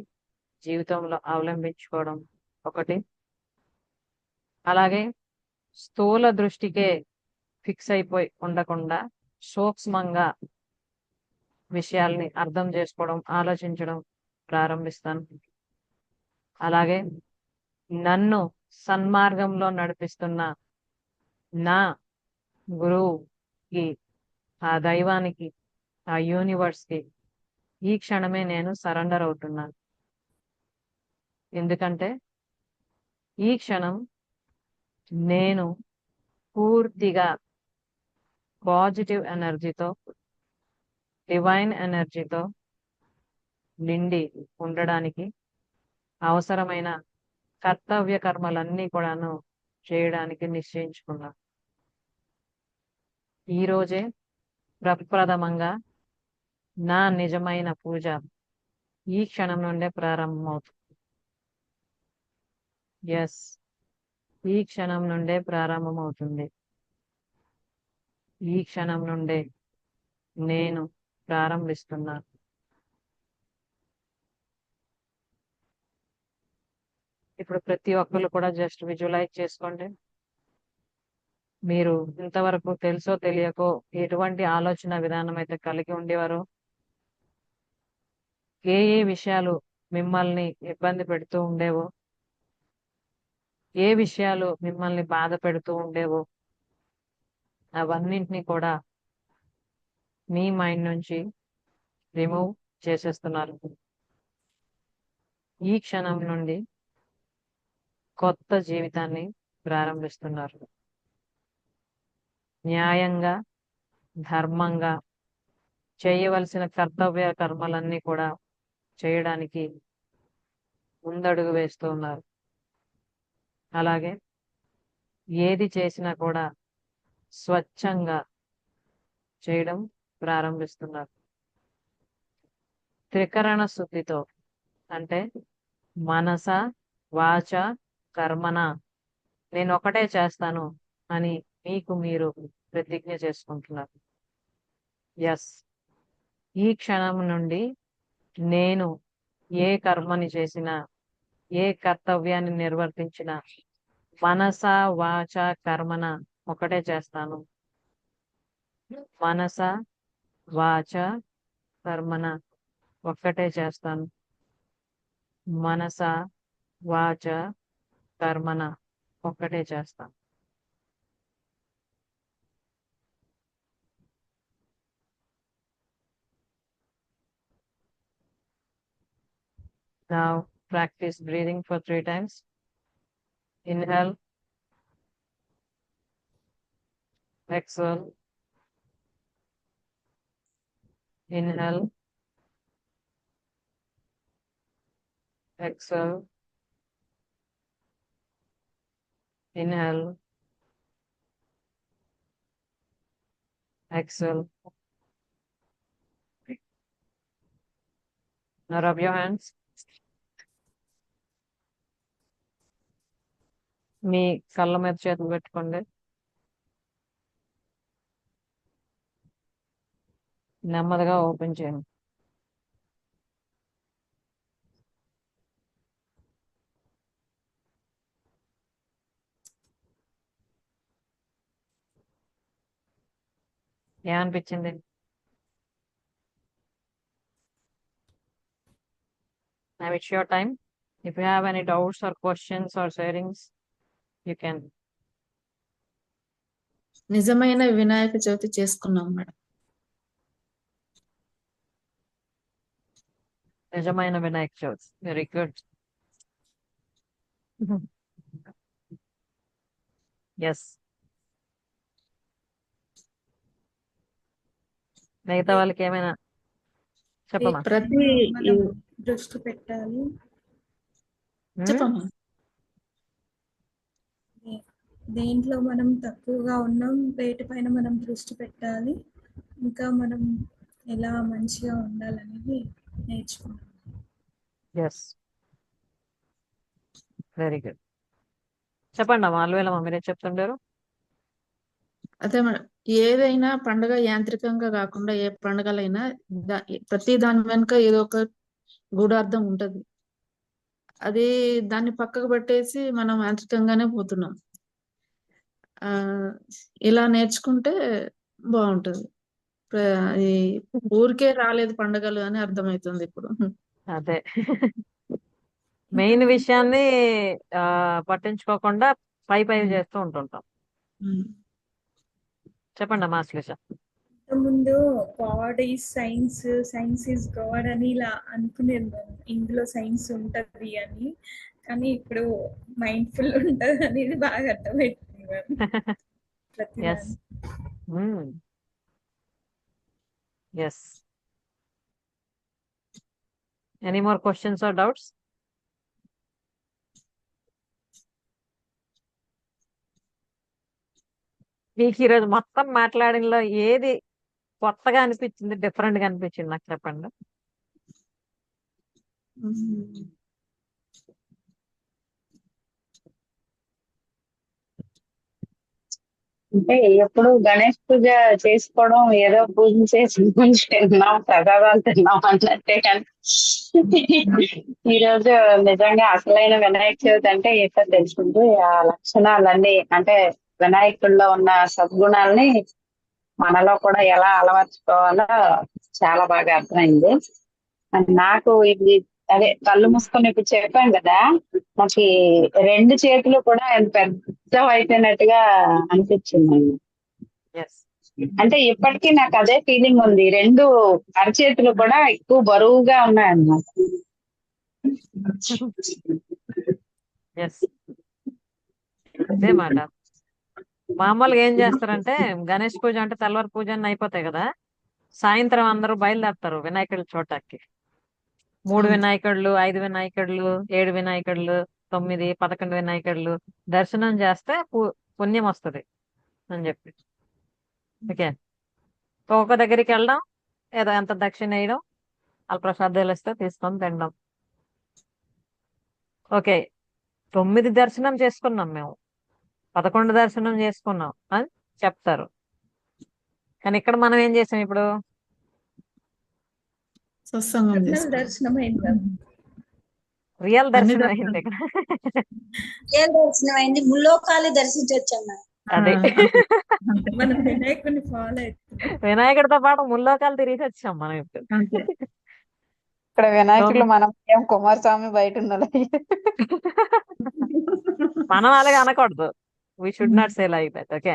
A: జీవితంలో అవలంబించుకోవడం ఒకటి. అలాగే స్థూల దృష్టికే ఫిక్స్ అయిపోయి ఉండకుండా సూక్ష్మంగా విషయాల్ని అర్థం చేసుకోవడం, ఆలోచించడం ప్రారంభిస్తాను. అలాగే నన్ను సన్మార్గంలో నడిపిస్తున్న నా గురువుకి, ఆ దైవానికి, ఆ యూనివర్స్ కి ఈ క్షణమే నేను సరెండర్ అవుతున్నాను. ఎందుకంటే ఈ క్షణం నేను పూర్తిగా పాజిటివ్ ఎనర్జీతో, డివైన్ ఎనర్జీతో నిండి ఉండడానికి అవసరమైన కర్తవ్య కర్మలన్నీ కూడాను చేయడానికి నిశ్చయించుకున్నా. ఈ రోజే ప్రప్రథమంగా నా నిజమైన పూజ ఈ క్షణం నుండే ప్రారంభమవుతుంది. ఎస్, ఈ క్షణం నుండే ప్రారంభమవుతుంది. ఈ క్షణం నుండే నేను ప్రారంభిస్తున్నాను. ఇప్పుడు ప్రతి ఒక్కరు కూడా జస్ట్ విజువలైజ్ చేసుకోండి. మీరు ఇంతవరకు తెలుసో తెలియకో ఎటువంటి ఆలోచన విధానం అయితే కలిగి ఉండేవారో, ఏ ఏ విషయాలు మిమ్మల్ని ఇబ్బంది పెడుతూ ఉండేవో, ఏ విషయాలు మిమ్మల్ని బాధ పెడుతూ ఉండేవో, అవన్నింటినీ కూడా మీ మైండ్ నుంచి రిమూవ్ చేసేస్తున్నారు. ఈ క్షణం నుండి కొత్త జీవితాన్ని ప్రారంభిస్తున్నారు. న్యాయంగా, ధర్మంగా చేయవలసిన కర్తవ్య కర్మలన్నీ కూడా చేయడానికి ముందడుగు వేస్తూ ఉన్నారు. అలాగే ఏది చేసినా కూడా స్వచ్ఛంగా చేయడం ప్రారంభిస్తున్నారు. త్రికరణ శుద్ధితో, అంటే మనస, వాచ, కర్మన నేను ఒకటే చేస్తాను అని మీకు మీరు ప్రతిజ్ఞ చేసుకుంటున్నారు. ఎస్, ఈ క్షణం నుండి నేను ఏ కర్మని చేసినా, ఏ కర్తవ్యాన్ని నిర్వర్తించినా మనస, వాచ, కర్మన ఒకటే చేస్తాను. మనస, వాచ, కర్మన ఒక్కటే చేస్తాను. మనస, వాచ, కర్మన ఒక్కటే చేస్తాను. Now practice breathing for 3 times. Inhale, exhale, inhale, exhale, inhale, exhale. Now rub your hands. మీ కళ్ళ మీద చేతులు పెట్టుకోండి. నెమ్మదిగా ఓపెన్ చేయండి. ఏమనిపించింది? Now it's your time. If you have any doubts or questions or sharings, you can.
D: నిజమైన వినాయక చవితి చేసుకున్నాం madam.
A: నిజమైన Vinayaka Chavithi. Very good. Yes. మిగతా వాళ్ళకి ఏమైనా చెప్పమా?
D: ప్రతి
B: మనం దృష్టి పెట్టాలి.
D: చెప్పమ్మా.
B: దేంట్లో మనం తక్కువగా ఉన్నాం, వేటి పైన మనం దృష్టి పెట్టాలి, ఇంకా మనం ఎలా మంచిగా ఉండాలనేది నేర్చుకున్నాం.
A: Yes, very good. చెప్పండి అమ్మా, అల్వేలమ్మ మీరేం చెప్తుంటారు?
D: అదే మేడం, ఏదైనా పండుగ యాంత్రికంగా కాకుండా ఏ పండుగలైనా ప్రతి దాని వెనుక ఏదో ఒక గూఢార్థం ఉంటది. అది దాన్ని పక్కకు పెట్టేసి మనం యాంత్రికంగానే పోతున్నాం. ఇలా నేర్చుకుంటే బాగుంటది. ఈ ఊరికే రాలేదు పండుగలు అని అర్థమవుతుంది ఇప్పుడు.
A: అదే మెయిన్ విషయాన్ని పట్టించుకోకుండా పై చేస్తూ ఉంటుంటాం. చెప్పండి అమ్మా శ్లేష.
B: ముందు God is science, science is God అని ఇలా అనుకునేది. ఇందులో సైన్స్ ఉంటది అని. కానీ ఇప్పుడు మైండ్ఫుల్ ఉంటది అనేది బాగా అర్థమవుతుంది మ్యామ్ ప్రతి
A: ఎస్
B: దాని.
A: Yes. Any more questions or doubts? మీకు ఈరోజు మొత్తం మాట్లాడినలో ఏది కొత్తగా అనిపించింది, డిఫరెంట్ గా అనిపించింది నాకు చెప్పండి.
E: అంటే ఎప్పుడు గణేష్ పూజ చేసుకోవడం, ఏదో పూజ చేసి తిన్నాం, ప్రసాదాలు తిన్నాం అన్నట్టే. కానీ ఈ రోజు నిజంగా అసలైన వినాయక చవితి అంటే ఏంటో తెలుసుకుంటూ ఆ లక్షణాలన్నీ, అంటే వినాయకుడిలో ఉన్న సద్గుణాలని మనలో కూడా ఎలా అలవర్చుకోవాలో చాలా బాగా అర్థమైంది. అండ్ నాకు ఇది అదే కళ్ళు మూసుకొని ఇప్పుడు చెప్పాను కదా, నాకు రెండు చేతులు కూడా ఎంత పెద్ద అయిపోయినట్టుగా అనిపించింది.
A: ఎస్.
E: అంటే ఇప్పటికీ నాకు అదే ఫీలింగ్ ఉంది, రెండు అరచేతులు కూడా ఎక్కువ బరువుగా ఉన్నాయన్నమాట.
A: ఎస్, అదే మాట. మామూలుగా ఏం చేస్తారంటే గణేష్ పూజ అంటే తెల్లవారు పూజ అన్నీ అయిపోతాయి కదా, సాయంత్రం అందరూ బయలుదేరుతారు వినాయకుడి చూడటానికి. 3 వినాయకుళ్ళు, 5 వినాయకుళ్ళు, 7 వినాయకుళ్ళు, 9, 11 వినాయకుళ్ళు దర్శనం చేస్తే పుణ్యం వస్తుంది అని చెప్పి. ఓకే, ఒక్కొక్క దగ్గరికి వెళ్ళడం, ఏదో ఎంత దక్షిణ వేయడం, వాళ్ళ ప్రసాదాలు ఇస్తే తీసుకొని తినడం. ఓకే, 9 దర్శనం చేసుకున్నాం మేము, 11 దర్శనం చేసుకున్నాం అని చెప్తారు. కానీ ఇక్కడ మనం ఏం చేసాం ఇప్పుడు?
D: సత్సంగం
B: పర్సనల్
D: చేస్తాం.
B: దర్శనం అయింది మ్యామ్.
A: రియల్
D: అన్ని
A: దర్శనం
D: దర్శనం.
A: అయింది ఇక్కడ.
G: రియల్ దర్శనం అయింది, ముల్లోకాలు దర్శించొచ్చన్న.
A: అదే
D: అంతే.
B: మనం వినాయకుడిని ఫాలో అవుతున్నాం.
A: వినాయకుడితో పాటు ముల్లోకాలు తిరిగి వచ్చాం మనం ఇప్పుడు.
D: అంతే.
F: ఇక్కడ వినాయకులు మనం ఏం కుమారస్వామి బయట ఉన్నది.
A: మనం అలాగే అనకూడదు. We should not say like that. Okay,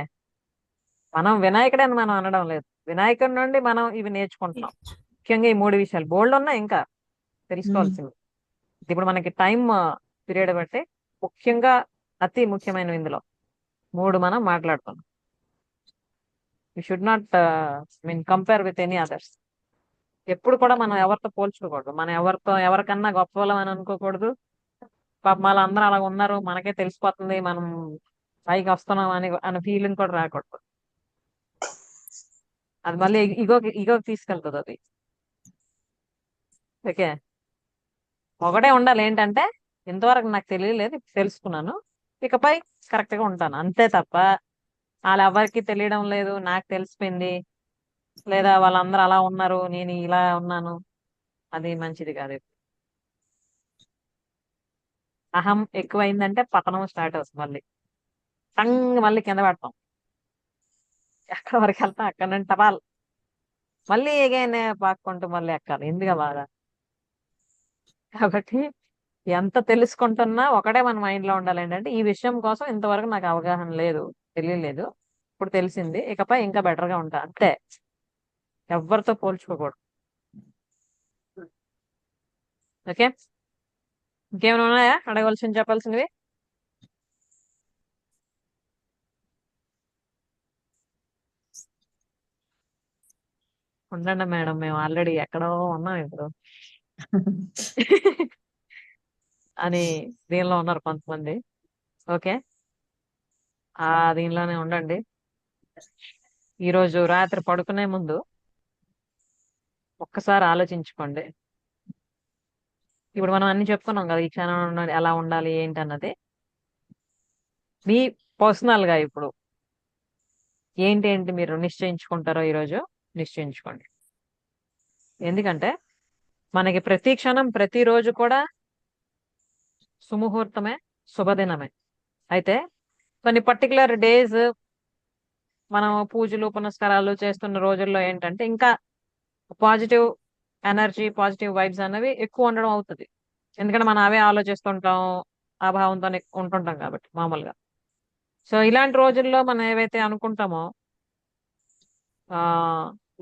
A: మనం వినాయకుడే అని మనం అనడం లేదు, వినాయకుడి నుండి మనం ఇవి నేర్చుకుంటున్నాం. ముఖ్యంగా ఈ 3 విషయాలు బోల్డ్ ఉన్నాయి ఇంకా తెలుసుకోవాల్సింది. ఇప్పుడు మనకి టైం పీరియడ్ బట్టి ముఖ్యంగా అతి ముఖ్యమైనవి ఇందులో 3 మనం మాట్లాడుతున్నాం. We should not compare with any others. ఎప్పుడు కూడా మనం ఎవరితో పోల్చుకోకూడదు, మనం ఎవరికన్నా గొప్ప వాళ్ళం అని అనుకోకూడదు. పాప మళ్ళీ అందరూ అలా ఉన్నారు, మనకే తెలిసిపోతుంది, మనం పైకి వస్తున్నాం అనే ఫీలింగ్ కూడా రాకూడదు. అది మళ్ళీ ఇగోకి తీసుకెళ్తుంది అది. ఓకే, ఒకటే ఉండాలి, ఏంటంటే ఇంతవరకు నాకు తెలియలేదు, ఇప్పుడు తెలుసుకున్నాను, ఇకపై కరెక్ట్ గా ఉంటాను, అంతే తప్ప వాళ్ళు ఎవరికి తెలియడం లేదు నాకు తెలిసిపోయింది, లేదా వాళ్ళందరూ అలా ఉన్నారు నేను ఇలా ఉన్నాను, అది మంచిది కాదు. అహం ఎక్కువైందంటే పతనం స్టార్ట్ అవుతుంది, మళ్ళీ కింద పెడతాం, ఎక్కడ వరకు వెళ్తాం అక్కడ నుండి టపాల్ మళ్ళీ ఎగైన్ పాక్కుంటూ మళ్ళీ ఎక్కాలి, ఎందుకు బాధ. కాబట్టి ఎంత తెలుసుకుంటున్నా ఒకటే మన మైండ్ లో ఉండాలి, ఏంటంటే ఈ విషయం కోసం ఇంతవరకు నాకు అవగాహన లేదు, తెలియలేదు, ఇప్పుడు తెలిసింది, ఇకపై ఇంకా బెటర్ గా ఉంటా, అంతే. ఎవరితో పోల్చుకోకూడదు. ఓకే, ఇంకేమైనా ఉన్నాయా అడగవలసింది, చెప్పాల్సినవి? ఉండండి మేడం, మేము ఆల్రెడీ ఎక్కడో ఉన్నాం ఇప్పుడు అని దీనిలో ఉన్నారు కొంతమంది. ఓకే, ఆ దీనిలోనే ఉండండి. ఈరోజు రాత్రి పడుకునే ముందు ఒక్కసారి ఆలోచించుకోండి. ఇప్పుడు మనం అన్ని చెప్పుకున్నాం కదా, ఈ క్షణం ఎలా ఉండాలి ఏంటి అన్నది. మీ పర్సనల్ గా ఇప్పుడు ఏంటి మీరు నిశ్చయించుకుంటారో ఈరోజు నిశ్చయించుకోండి. ఎందుకంటే మనకి ప్రతి క్షణం ప్రతిరోజు కూడా సుముహూర్తమే, శుభదినమే. అయితే కొన్ని పర్టికులర్ డేస్ మనం పూజలు పునస్కారాలు చేస్తున్న రోజుల్లో ఏంటంటే ఇంకా పాజిటివ్ ఎనర్జీ, పాజిటివ్ వైబ్స్ అనేవి ఎక్కువ ఉండడం అవుతుంది. ఎందుకంటే మనం అవే ఆలోచిస్తుంటాం, ఆ భావంతో ఉంటుంటాం కాబట్టి మామూలుగా. సో ఇలాంటి రోజుల్లో మనం ఏవైతే అనుకుంటామో ఆ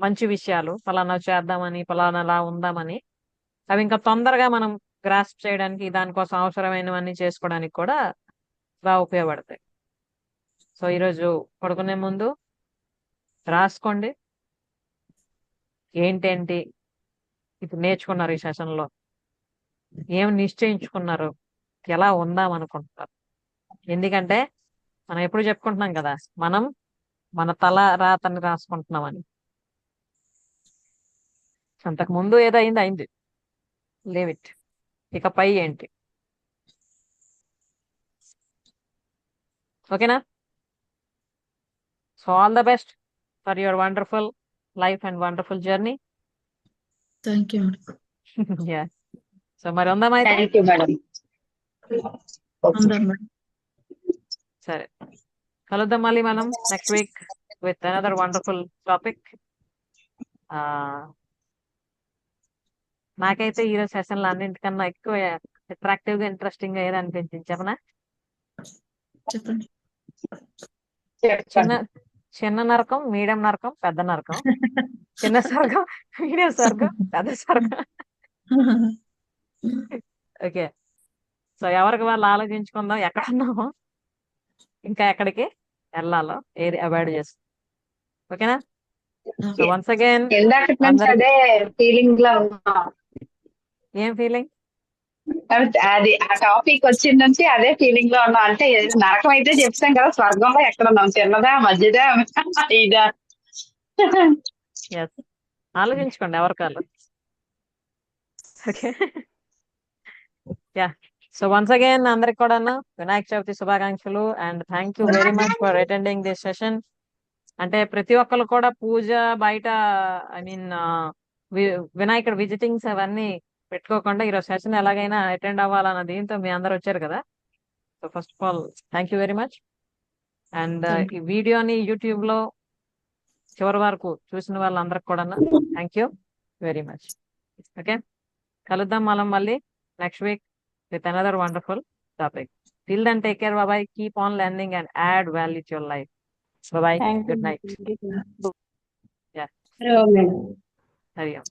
A: మంచి విషయాలు, ఫలానా చేద్దామని, ఫలానాలా ఉందామని, అవి ఇంకా తొందరగా మనం గ్రాస్ప్ చేయడానికి, దానికోసం అవసరమైనవన్నీ చేసుకోవడానికి కూడా బాగా ఉపయోగపడతాయి. సో ఈరోజు పడుకునే ముందు రాసుకోండి ఏంటేంటి ఇప్పుడు నేర్చుకున్నారు, ఈ సెషన్లో ఏం నిశ్చయించుకున్నారు, ఎలా ఉందాం అనుకుంటున్నారు. ఎందుకంటే మనం ఎప్పుడు చెప్పుకుంటున్నాం కదా, మనం మన తల రాతని రాసుకుంటున్నామని. అంతకు ముందు ఏదో అయింది అయింది, లీవ్ ఇట్. ఇకపై ఏంటి? ఓకేనా? So all the best for your wonderful life and wonderful journey.
D: Thank you madam.
A: Yeah. So మరి ఉందామా అయితే?
E: Thank you madam.
D: ఉందాం మేడం.
A: సరే, కలుద్దాం మళ్ళీ మనం next week with another wonderful topic. నాకైతే ఈరోజు సెషన్లు అన్నింటికన్నా ఎక్కువ అట్రాక్టివ్ గా, ఇంట్రెస్టింగ్ గా ఏది అనిపించింది చెప్పనా?
D: చెప్పండి.
A: చిన్న
E: చెప్పండి.
A: చిన్న నరకం, మీడియం నరకం, పెద్ద నరకం, చిన్న స్వర్గం, మీడియం స్వర్గం, పెద్ద స్వర్గం. ఓకే. సో ఎవరికి వాళ్ళు ఆలోచించుకుందాం, ఎక్కడ ఉన్నామో, ఇంకా ఎక్కడికి వెళ్ళాలో, ఏది అవాయిడ్ చేస్తాం. ఓకేనా? సో వన్స్ అగైన్
E: ఇందాకటి నుంచి
A: అందరికి
E: అదే ఫీలింగ్ లో ఉన్నాం.
A: ఏం ఫీలింగ్?
E: అది ఆ టాపిక్ వచ్చిన నుంచి అదే ఫీలింగ్ లో ఉన్నాం. అంటే నరకం అయితే చెప్తాం కదా, స్వర్గంలో ఎక్కడ ఉన్నాం, చిన్నదా, మధ్యదా, ఇదా?
A: ఎస్, ఆలోచించుకోండి ఎవరికాళ్ళు. Okay. Yeah. So once again అందరికి కూడా వినాయక చవితి శుభాకాంక్షలు and thank you very much for attending this session. అంటే ప్రతి ఒక్కరు కూడా పూజ బయట, ఐ మీన్ వినాయకుడు విజిటింగ్స్ అవన్నీ పెట్టుకోకుండా ఈరోజు సెషన్ ఎలాగైనా అటెండ్ అవ్వాలన్న దీంతో మీ అందరు వచ్చారు కదా. So first of all thank you very much. And
D: thank
A: ఈ వీడియోని యూట్యూబ్ లో చివరి వరకు చూసిన వాళ్ళందరికి కూడా thank you very much. Okay, కలుద్దాం మనం మళ్ళీ next week with another wonderful topic. Till then, take care. Bye bye. Keep on learning and add value to your life. Bye bye.
F: Thank
A: Good night.
F: You.
A: Yeah.
E: Madam.
A: Hari Om.